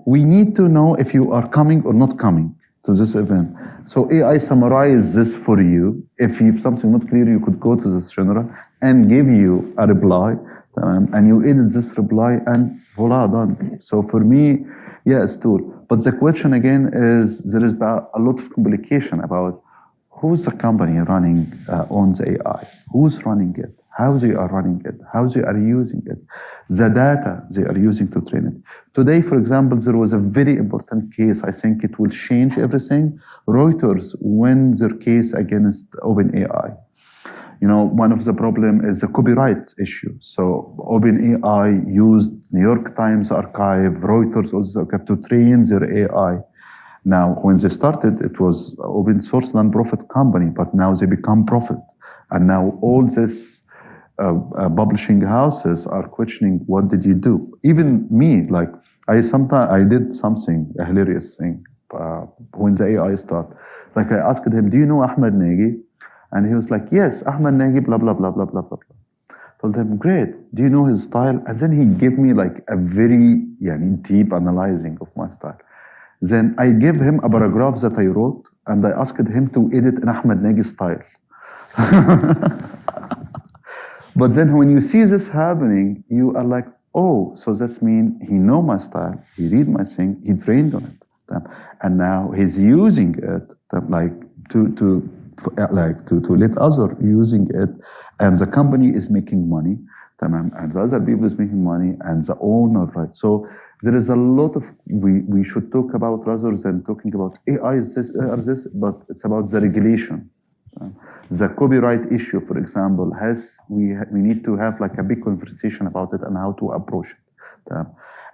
we need to know if you are coming or not coming to this event. So AI summarizes this for you. If you have something not clear, you could go to this general and give you a reply, and you edit this reply, and voila, done. So for me, it's tool. But the question again is, there is a lot of complication about who's the company running owns AI, who's running it, how they are running it, how they are using it, the data they are using to train it. Today, for example, there was a very important case. I think it will change everything. Reuters won their case against OpenAI. One of the problem is the copyright issue. So OpenAI used New York Times archive, Reuters also archive to train their AI. Now, when they started, it was open source non-profit company, but now they become profit. And now all these publishing houses are questioning, what did you do? Even me, like, I did something, a hilarious thing, when the AI started. Like, I asked him, do you know Ahmed Naji? And he was like, yes, Ahmed Naji, blah, blah, blah, blah, blah, blah, blah. Told him, great. Do you know his style? And then he gave me like a very deep analyzing of my style. Then I gave him a paragraph that I wrote, and I asked him to edit in Ahmed Naji style. But then when you see this happening, you are like, oh, so that's mean he know my style, he read my thing, he trained on it, and now he's using it to let other using it, and the company is making money, and the other people is making money, and the owner, right? So there is a lot of we should talk about rather than talking about AI is this or this, but it's about the regulation. The copyright issue, for example, we need to have like a big conversation about it and how to approach it.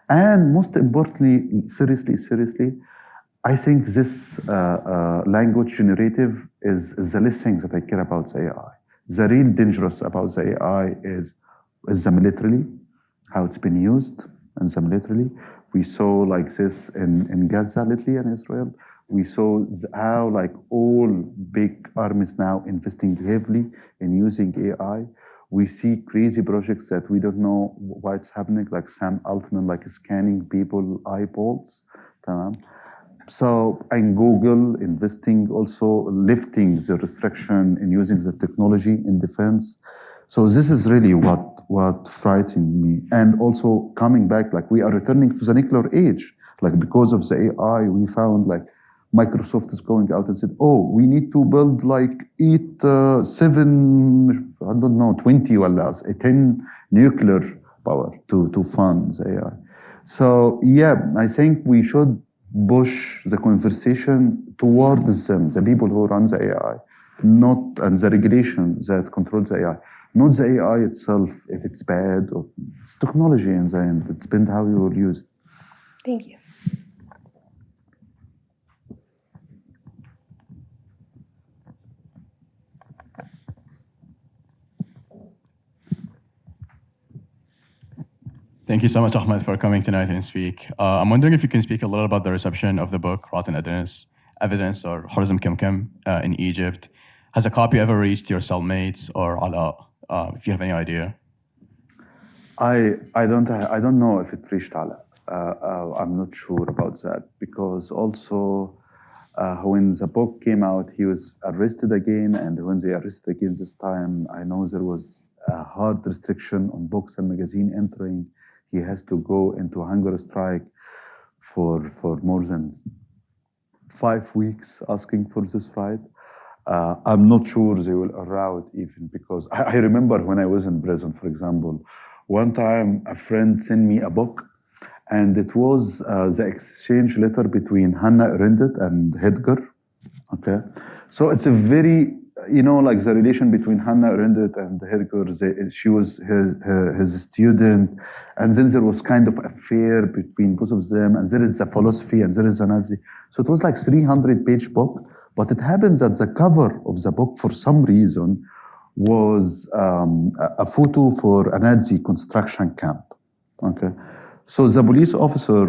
And most importantly, seriously, I think this language generative is the least thing that I care about the AI. The real dangerous about the AI is the military, how it's been used in the military. We saw like this in Gaza lately and Israel. We saw how like all big armies now investing heavily in using AI. We see crazy projects that we don't know why it's happening, like Sam Altman, like scanning people eyeballs. So in Google, investing also lifting the restriction in using the technology in defense. So this is really what frightened me. And also coming back, like we are returning to the nuclear age. Like because of the AI, we found like Microsoft is going out and said, oh, we need to build like 20 or 10 nuclear power to fund the AI. So yeah, I think we should push the conversation towards them, the people who run the AI, and the regulation that controls the AI. Not the AI itself, if it's bad, or it's technology in the end. It depends how you will use it. Thank you. Thank you so much, Ahmed, for coming tonight and speak. I'm wondering if you can speak a little about the reception of the book, Rotten Evidence, or Horizm Kimkim in Egypt. Has a copy ever reached your cellmates or Ala, if you have any idea? I don't know if it reached Ala. I'm not sure about that, because also when the book came out, he was arrested again, and when they arrested again this time, I know there was a hard restriction on books and magazine entering. He has to go into a hunger strike for more than 5 weeks asking for this right. I'm not sure they will allow it even, because I remember when I was in prison, for example, one time a friend sent me a book, and it was the exchange letter between Hannah Arendt and Heidegger. Okay, so it's a very, like the relation between Hannah Arendt and Heidegger. She was his student, and then there was kind of affair between both of them, and there is a philosophy, and there is a Nazi. So it was like 300-page book, but it happens that the cover of the book, for some reason, was a photo for a Nazi construction camp. Okay, so the police officer,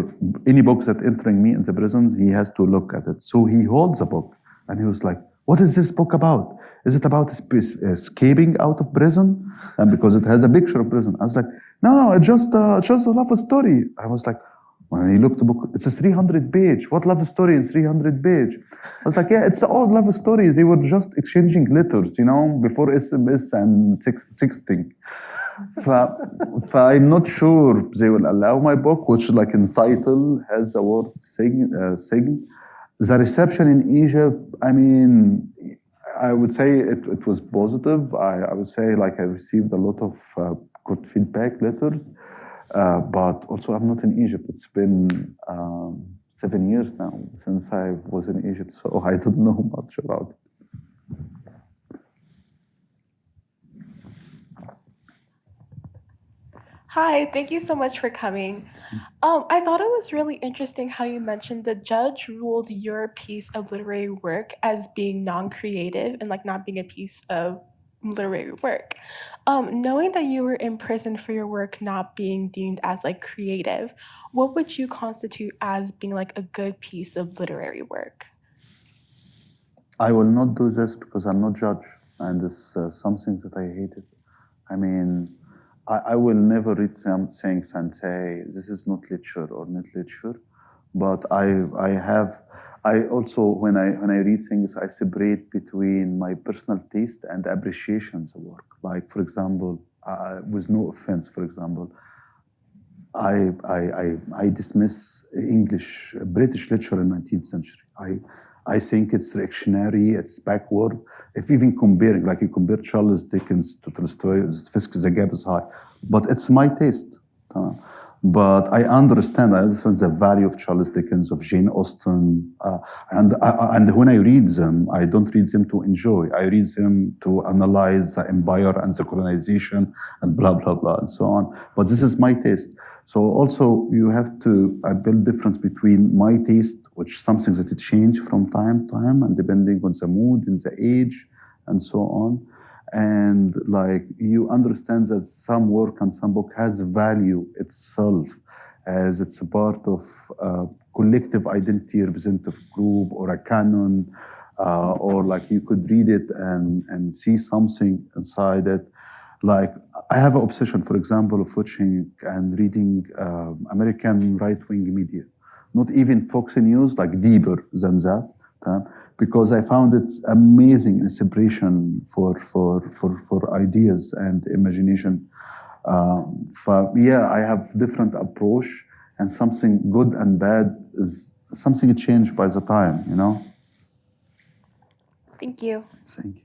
any books that entering me in the prison, he has to look at it. So he holds the book, and he was like, "What is this book about? Is it about escaping out of prison?" And because it has a picture of prison, I was like, "No, it's just a love story." I was like, when he looked at the book, it's a 300-page. What love story in 300-page? I was like, yeah, it's all love stories. They were just exchanging letters, before SMS and sexting. I'm not sure they will allow my book, which like in title has the word sign. The reception in Egypt, I mean, I would say it was positive. I would say like I received a lot of good feedback letters. But also I'm not in Egypt. It's been 7 years now since I was in Egypt, so I don't know much about it. Hi, thank you so much for coming. I thought it was really interesting how you mentioned the judge ruled your piece of literary work as being non-creative and like not being a piece of literary work. Knowing that you were in prison for your work not being deemed as like creative, what would you constitute as being like a good piece of literary work? I will not do this because I'm not judge, and it's something that I hated. I mean, I will never read saying sensei, this is not literature or not literature. But I also, when I read things, I separate between my personal taste and appreciation of the work. Like, for example, with no offense, for example, I dismiss British literature in 19th century. I think it's reactionary, it's backward. If even comparing, like you compare Charles Dickens to Tolstoy, the gap is high. But it's my taste. But I understand the value of Charles Dickens, of Jane Austen, and when I read them, I don't read them to enjoy. I read them to analyze the empire and the colonization and blah, blah, blah, and so on. But this is my taste. So also you have to build difference between my taste, which is something that it change from time to time and depending on the mood and the age and so on. And like you understand that some work and some book has value itself as it's a part of a collective identity, representative group or a canon, or like you could read it and see something inside it. Like I have an obsession, for example, of watching and reading American right-wing media, not even Fox News, like deeper than that, because I found it amazing inspiration for ideas and imagination. I have different approach, and something good and bad is something changed by the time, you know. Thank you. Thank you.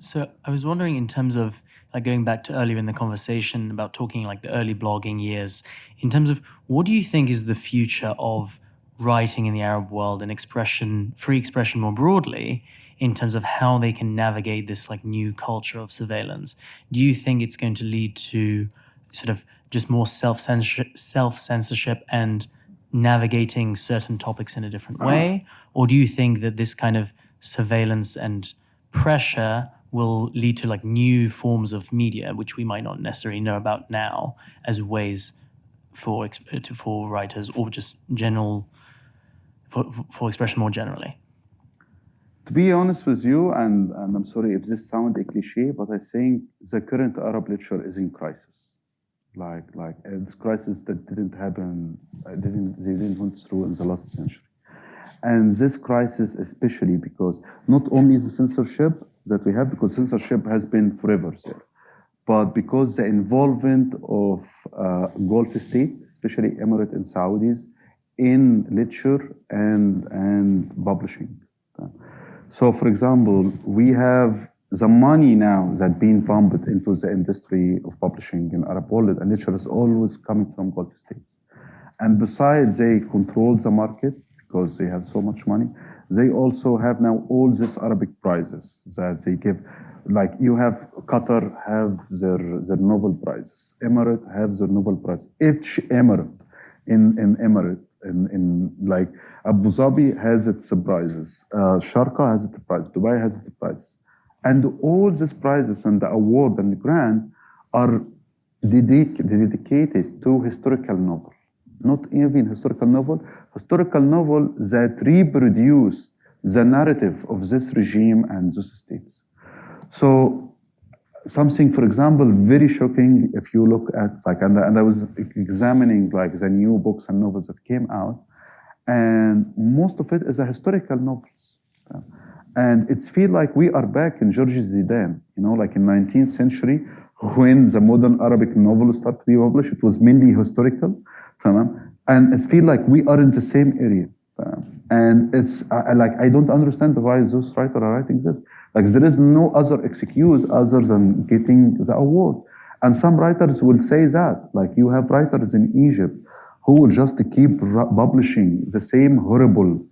So I was wondering, in terms of like going back to earlier in the conversation about talking like the early blogging years, in terms of what do you think is the future of writing in the Arab world and free expression more broadly, in terms of how they can navigate this like new culture of surveillance? Do you think it's going to lead to sort of just more self-censorship and navigating certain topics in a different way? Or do you think that this kind of surveillance and pressure will lead to like new forms of media, which we might not necessarily know about now, as ways for writers or just for expression more generally? To be honest with you, and I'm sorry if this sounds a cliche, but I think the current Arab literature is in crisis. Like it's crisis that didn't happen, they didn't went through in the last century. And this crisis, especially because not only the censorship that we have, because censorship has been forever there, but because the involvement of Gulf state, especially Emirates and Saudis, in literature and publishing. So, for example, we have the money now that being pumped into the industry of publishing in Arab world, and literature is always coming from Gulf states. And besides, they control the market because they have so much money. They also have now all these Arabic prizes that they give. Like you have Qatar have their Nobel prizes. Emirate have their Nobel prize. Each Emirate in Emirate in like Abu Dhabi has its prizes. Sharqa has its prize. Dubai has its prize. And all these prizes and the award and the grant are dedicated to historical novel. Not even historical novel that reproduce the narrative of this regime and those states. So something, for example, very shocking if you look at like, and I was examining like the new books and novels that came out, and most of it is a historical novels. And it's feel like we are back in Georges Zidane, you know, like in 19th century, when the modern Arabic novel started to be published, it was mainly historical. And it feels like we are in the same area. And it's like, I don't understand why those writers are writing this. Like there is no other excuse other than getting the award. And some writers will say that, like you have writers in Egypt who will just keep publishing the same horrible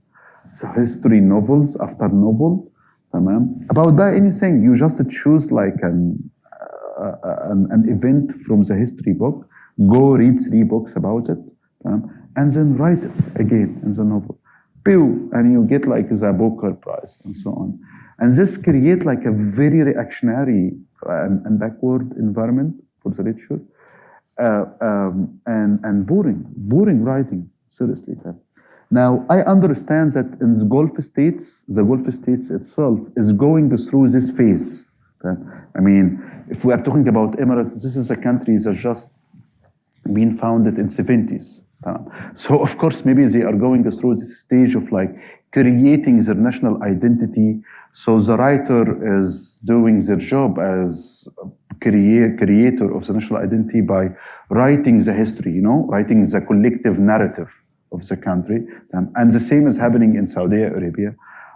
history novels after novel. About that anything, you just choose like an event from the history book, go read 3 books about it, and then write it again in the novel. Pew, and you get like the Booker Prize and so on. And this create like a very reactionary and backward environment for the literature, and boring writing, seriously. Now, I understand that in the Gulf states itself is going through this phase. I mean, If we are talking about Emirates, this is a country that just been founded in 70s. So of course, maybe they are going through this stage of like creating their national identity. So the writer is doing their job as creator of the national identity by writing the history, writing the collective narrative of the country. And the same is happening in Saudi Arabia.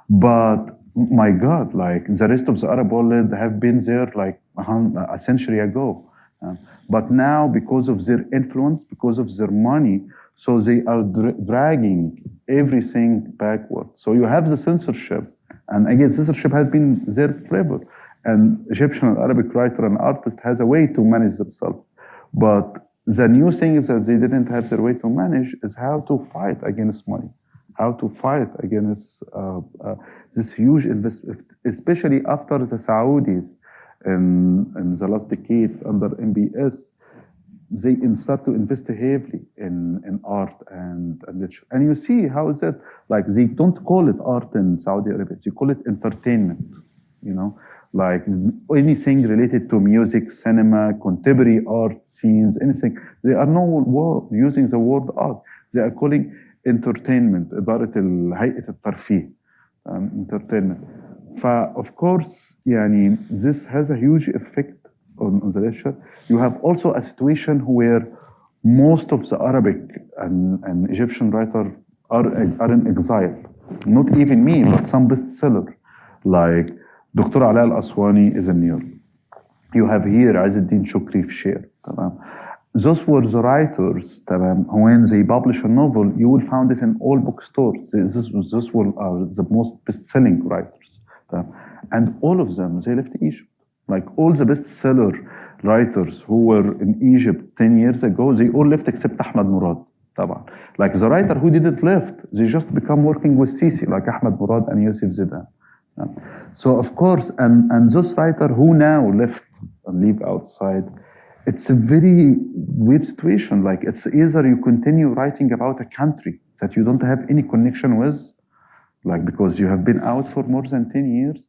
But my God, like the rest of the Arab world have been there like a century ago. But now, because of their influence, because of their money, so they are dragging everything backward. So you have the censorship, and again, censorship has been there forever. And Egyptian and Arabic writer and artist has a way to manage themselves. But the new thing is that they didn't have their way to manage is how to fight against money, how to fight against this huge investment, especially after the Saudis in the last decade under MBS. They start to invest heavily in art and literature. And you see how is that, like they don't call it art in Saudi Arabia, they call it entertainment, like anything related to music, cinema, contemporary art scenes, anything. They are no using the word art. They are calling entertainment, إدارة هيئة الترفيه, entertainment. Of course, this has a huge effect on the literature. You have also a situation where most of the Arabic and Egyptian writers are in exile. Not even me, but some bestseller. Like Dr. Ala al-Aswani is in New York. You have here Izzeddin Shukri في شير. Those were the writers. When they publish a novel, you will find it in all bookstores. Those were the most best-selling writers. And all of them, they left Egypt. Like all the bestseller writers who were in Egypt 10 years ago, they all left except Ahmed Murad. Like the writer who didn't left, they just become working with Sisi, like Ahmed Murad and Yusuf Zidan. So of course, and those writers who now left and live outside, it's a very weird situation. Like it's either you continue writing about a country that you don't have any connection with, like because you have been out for more than 10 years,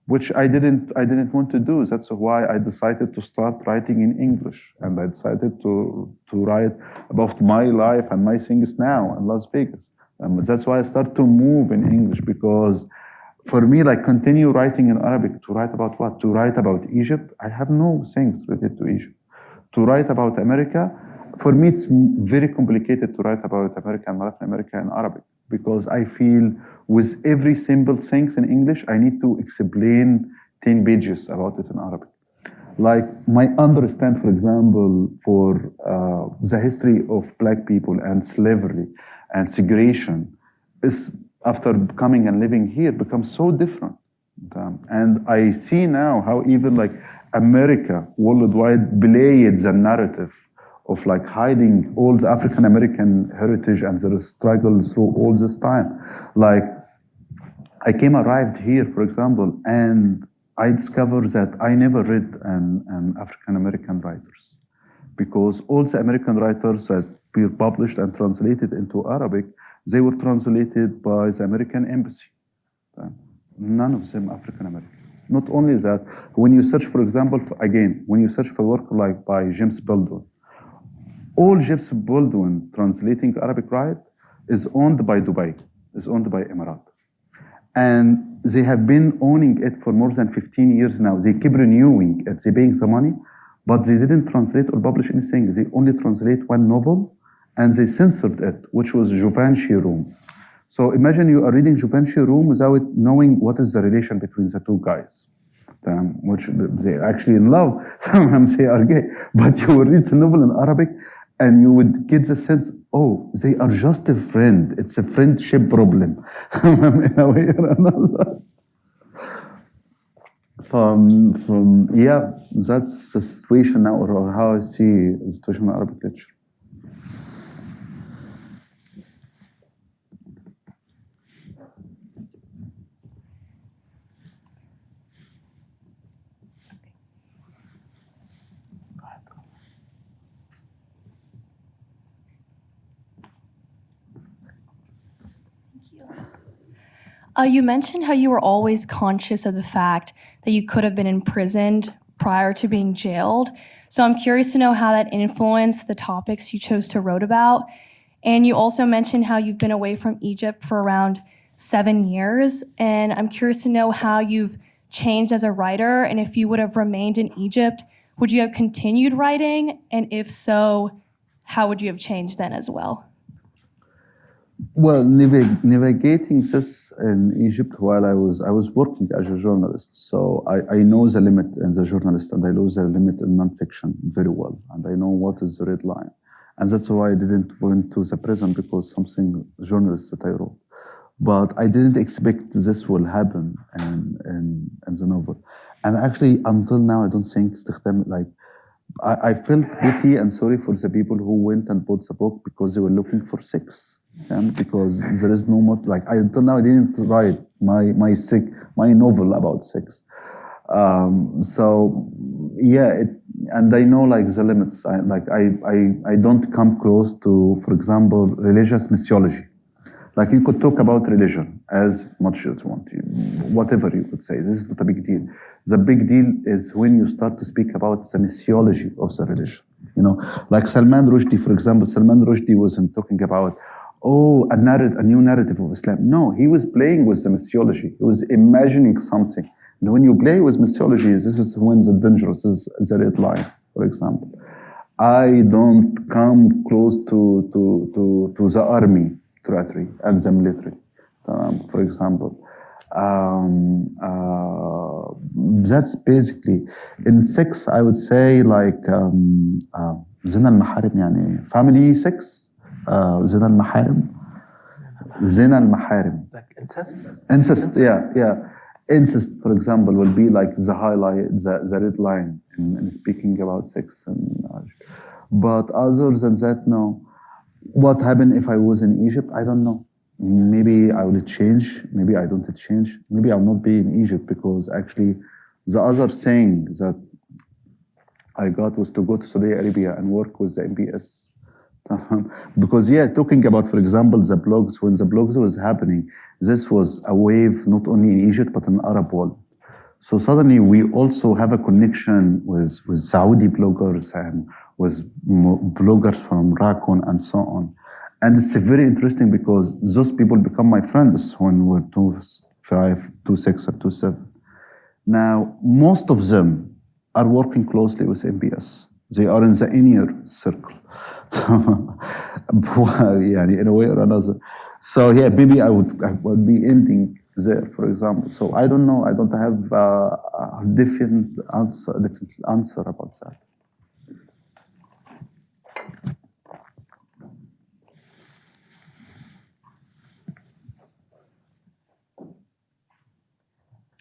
which I didn't want to do. That's why I decided to start writing in English. And I decided to write about my life and my things now in Las Vegas. That's why I started to move in English, because for me, like continue writing in Arabic, to write about what? To write about Egypt, I have no things related to Egypt. To write about America, for me it's very complicated to write about America and Latin America in Arabic, because I feel with every simple thing in English, I need to explain 10 pages about it in Arabic. Like my understand, for example, for the history of black people and slavery and segregation is after coming and living here becomes so different. And I see now how even like America worldwide played the narrative of like hiding all the African American heritage and their struggles through all this time. Like I arrived here, for example, and I discovered that I never read an African American writers, because all the American writers that were published and translated into Arabic, they were translated by the American embassy. None of them African American. Not only that, when you search, for example, when you search for work like by James Baldwin, all James Baldwin translating Arabic right is owned by Dubai, is owned by Emirat. And they have been owning it for more than 15 years now. They keep renewing it, they're paying the money, but they didn't translate or publish anything. They only translate one novel, and they censored it, which was Givenchy Room. So imagine you are reading Givenchy Room without knowing what is the relation between the two guys, which they're actually in love. Sometimes they are gay. But you would read the novel in Arabic and you would get the sense, oh, they are just a friend. It's a friendship problem in a way or another. That's the situation now, or how I see the situation in Arabic literature. You mentioned how you were always conscious of the fact that you could have been imprisoned prior to being jailed. So I'm curious to know how that influenced the topics you chose to write about. And you also mentioned how you've been away from Egypt for around 7 years. And I'm curious to know how you've changed as a writer, and if you would have remained in Egypt, would you have continued writing? And if so, how would you have changed then as well? Well, navigating this in Egypt while I was working as a journalist, so I know the limit in the journalist, and I know the limit in nonfiction very well, and I know what is the red line, and that's why I didn't went to the prison, because something journalist that I wrote, but I didn't expect this will happen in the novel, and actually until now I don't think I felt pity and sorry for the people who went and bought the book because they were looking for sex. Because there is no more, until now I didn't write my novel about sex. And I know the limits. I don't come close to, for example, religious missiology. You could talk about religion as much as you want, whatever you could say. This is not a big deal. The big deal is when you start to speak about the missiology of the religion. Like Salman Rushdie, for example. Salman Rushdie wasn't talking about a new narrative of Islam. No, he was playing with the missiology. He was imagining something. And when you play with missiology, this is when the dangerous is the red line, for example. I don't come close to the army territory and the military, for example. That's basically, in sex, I would say زنا المحارم يعني family sex. زنا المحارم. Like incest? Incest, yeah. Incest, for example, will be the highlight, the red line in speaking about sex and marriage. But other than that, no. What happened if I was in Egypt? I don't know. Maybe I will change. Maybe I don't change. Maybe I'll not be in Egypt, because actually the other thing that I got was to go to Saudi Arabia and work with the MBS. Because talking about, for example, the blogs, when the blogs was happening, this was a wave not only in Egypt but in the Arab world. So suddenly we also have a connection with Saudi bloggers and with bloggers from Raqqa and so on. And it's very interesting because those people become my friends when we're 25, 26, and 27. Now, most of them are working closely with MBS. They are in the inner circle. In a way or another. So maybe I would be ending there, for example. So I don't know. I don't have a different answer about that.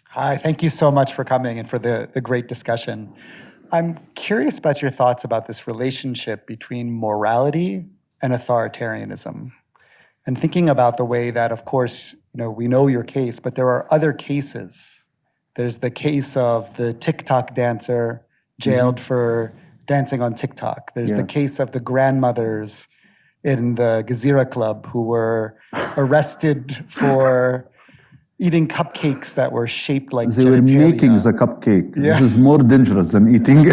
Hi, thank you so much for coming and for the great discussion. I'm curious about your thoughts about this relationship between morality and authoritarianism. And thinking about the way that, of course, we know your case, but there are other cases. There's the case of the TikTok dancer jailed for dancing on TikTok. There's the case of the grandmothers in the Gezira Club who were arrested for eating cupcakes that were shaped like They genitalia. were making the cupcake. Yeah. This is more dangerous than eating.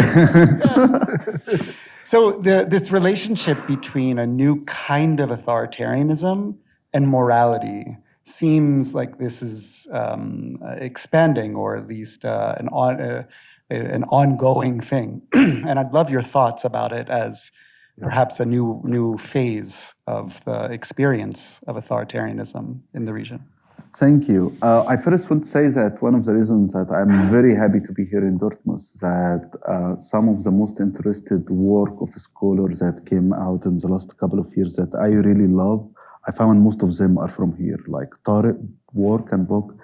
So this relationship between a new kind of authoritarianism and morality seems like this is expanding, or at least an ongoing thing. And I'd love your thoughts about it as perhaps a new phase of the experience of authoritarianism in the region. Thank you. I first want to say that one of the reasons that I'm very happy to be here in Dartmouth, that some of the most interested work of scholars that came out in the last couple of years that I really love, I found most of them are from here, like Tarek work and book,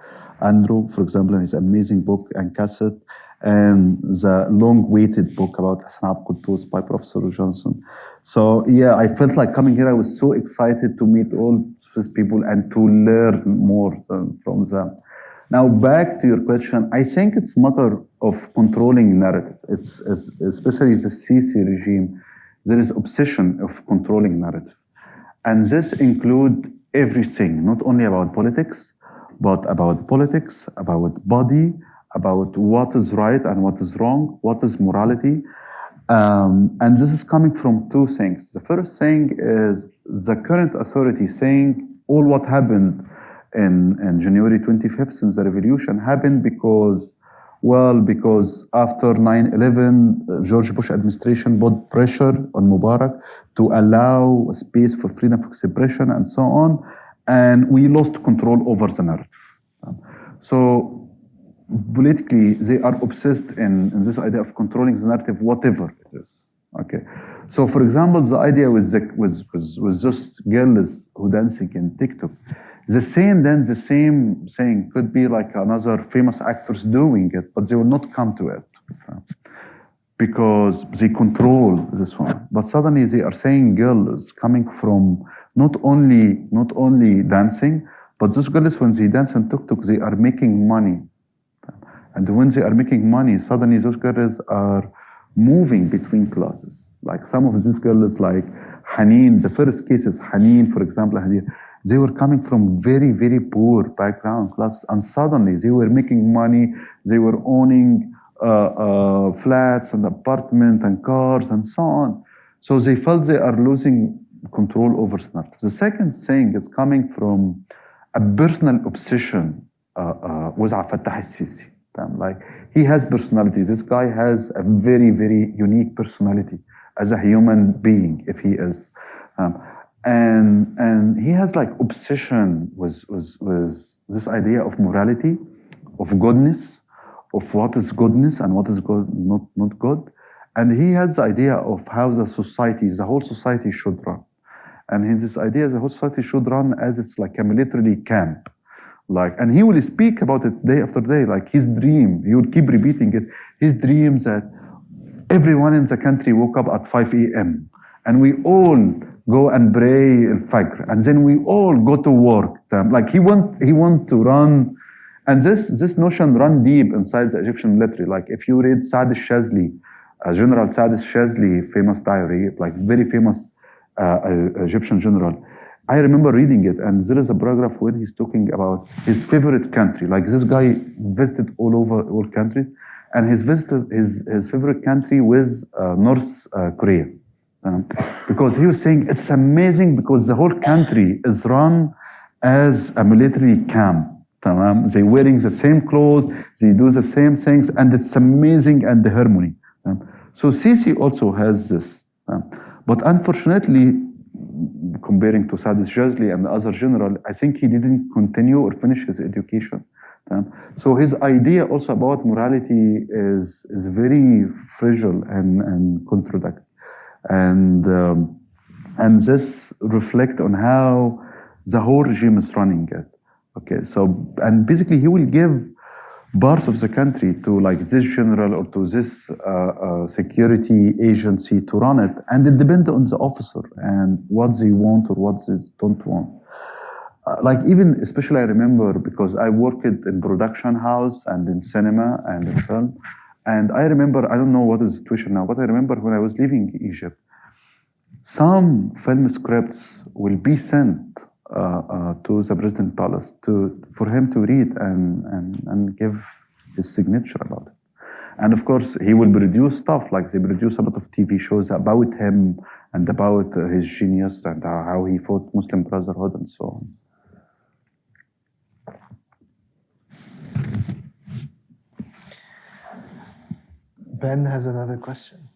Andrew, for example, his amazing book and cassette, and the long-awaited book about Hassan Abqudus by Professor Johnson. So I felt like coming here, I was so excited to meet all these people and to learn more from them. Now, back to your question, I think it's a matter of controlling narrative. It's especially the Sisi regime, there is obsession of controlling narrative. And this includes everything, not only about politics, but about body, about what is right and what is wrong, what is morality. And this is coming from two things. The first thing is the current authority saying all what happened in January 25th since the revolution happened because after 9/11, George Bush administration put pressure on Mubarak to allow space for freedom of expression and so on, and we lost control over the narrative. So politically, they are obsessed in this idea of controlling the narrative, whatever it is. Okay, so for example, the idea with just girls who dancing in TikTok, the same thing could be like another famous actors doing it, but they will not come to it because they control this one. But suddenly they are saying girls coming from not only dancing, but those girls when they dance in TikTok, they are making money. And when they are making money, suddenly those girls are moving between classes. Like some of these girls, like Haneen, the first cases, Haneen, for example, they were coming from very, very poor background classes, and suddenly they were making money. They were owning flats and apartments and cars and so on. So they felt they are losing control over the narrative. The second thing is coming from a personal obsession with Fattah al-Sisi. Like he has personality. This guy has a very, very unique personality as a human being, if he is, and he has like obsession with this idea of morality, of goodness, of what is goodness and what is good, not good, and he has the idea of how the whole society should run, and this idea the whole society should run as it's like a military camp. Like, and he will speak about it day after day, like his dream, he will keep repeating it, his dreams that everyone in the country woke up at 5 a.m. and we all go and pray al-Fajr, and then we all go to work. Like he want to run, and this notion run deep inside the Egyptian military. Like if you read Saad al-Shazli, General Saad al-Shazli, famous diary, like very famous Egyptian general, I remember reading it, and there is a paragraph where he's talking about his favorite country. Like this guy visited all countries, and he's visited his favorite country was North Korea. Because he was saying it's amazing because the whole country is run as a military camp. They're wearing the same clothes, they do the same things, and it's amazing and the harmony. So Sisi also has this. But unfortunately, comparing to Saad al-Shazli and the other general, I think he didn't continue or finish his education. So his idea also about morality is very fragile and contradictory. And this reflect on how the whole regime is running it. Okay, so, and basically he will give parts of the country to like this general or to this security agency to run it, and it depends on the officer and what they want or what they don't want. Like even, especially I remember because I worked in production house and in cinema and in film, and I remember, I don't know what is the situation now, but I remember when I was leaving Egypt, some film scripts will be sent to the President Palace for him to read and give his signature about it. And of course, he will produce stuff, like they produce a lot of TV shows about him and about his genius and how he fought Muslim Brotherhood and so on. Ben has another question.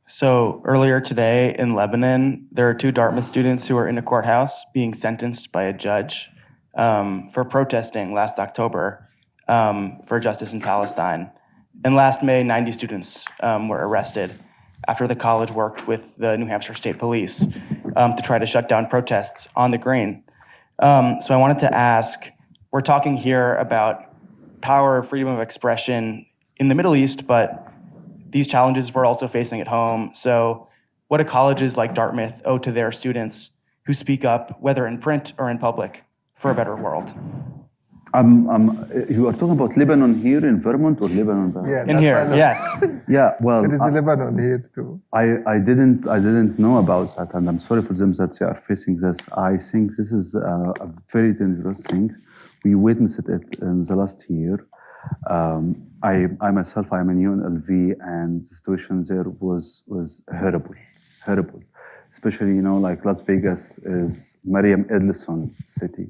So earlier today in Lebanon, there are 2 Dartmouth students who are in a courthouse being sentenced by a judge for protesting last October for justice in Palestine. And last May, 90 students were arrested after the college worked with the New Hampshire State Police to try to shut down protests on the Green. So I wanted to ask, we're talking here about power, freedom of expression in the Middle East, but these challenges we're also facing at home. So what do colleges like Dartmouth owe to their students who speak up, whether in print or in public, for a better world? You are talking about Lebanon here in Vermont or Lebanon there? Yeah, In that's here, why I love- yes. Yeah, well, There is a Lebanon here too. I didn't know about that, and I'm sorry for them that they are facing this. I think this is a very dangerous thing. We witnessed it in the last year. I myself, I'm in UNLV, and the situation there was horrible. Especially, like Las Vegas is Mariam Edlison city.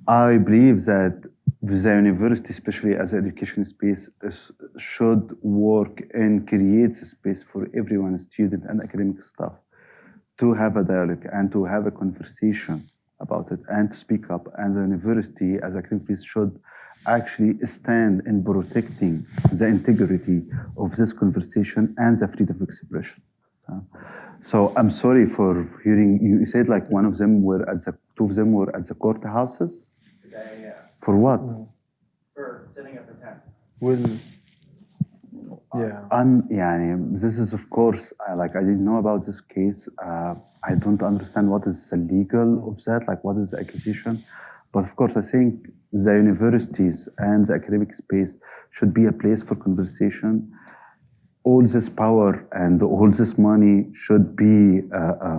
I believe that the university, especially as an education space, should work and create a space for everyone, student and academic staff, to have a dialogue and to have a conversation about it and to speak up. And the university, as academic space, should actually stand in protecting the integrity of this conversation and the freedom of expression. So I'm sorry for hearing you said like two of them were at the courthouses. Yeah. For what? For setting up the tent. This is of course I didn't know about this case. I don't understand what is the legal of that, like what is the accusation. But of course, I think the universities and the academic space should be a place for conversation. All this power and all this money should be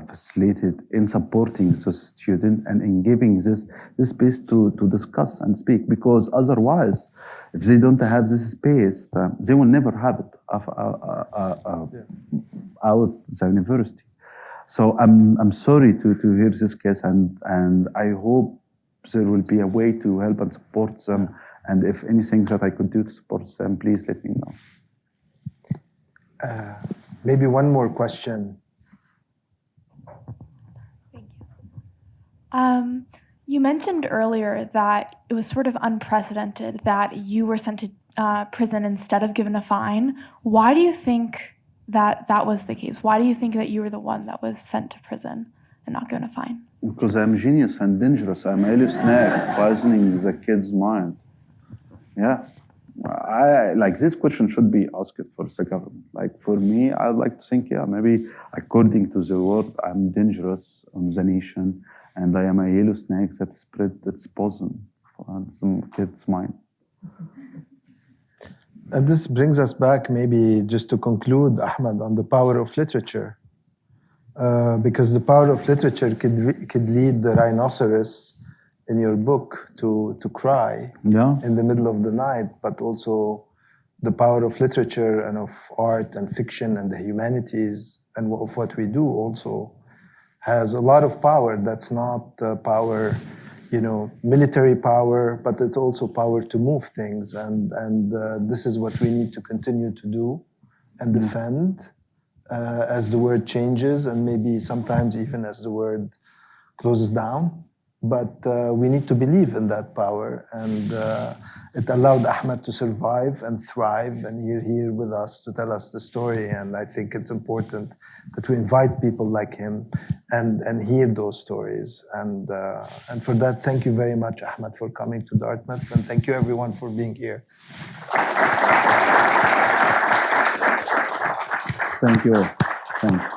facilitated in supporting the student and in giving this space to discuss and speak. Because otherwise, if they don't have this space, they will never have it out the university. So I'm sorry to hear this case, and I hope there will be a way to help and support them. And if anything that I could do to support them, please let me know. Maybe one more question. Thank you. You mentioned earlier that it was sort of unprecedented that you were sent to prison instead of given a fine. Why do you think that was the case? Why do you think that you were the one that was sent to prison and not given a fine? Because I'm genius and dangerous. I'm a snake poisoning the kid's mind. Yeah. This question should be asked for the government. Like for me, I'd like to think, maybe according to the word, I'm dangerous on the nation, and I am a yellow snake that spread its poison on some kid's mind. And this brings us back, maybe just to conclude, Ahmed, on the power of literature, because the power of literature could lead the rhinoceros in your book to cry in the middle of the night, but also the power of literature and of art and fiction and the humanities and of what we do also has a lot of power. That's not power, military power, but it's also power to move things. And this is what we need to continue to do and defend as the world changes, and maybe sometimes even as the world closes down. But we need to believe in that power, and it allowed Ahmed to survive and thrive, and you're here with us to tell us the story. And I think it's important that we invite people like him and hear those stories. And for that, thank you very much, Ahmed, for coming to Dartmouth, and thank you everyone for being here. Thank you. Thank you.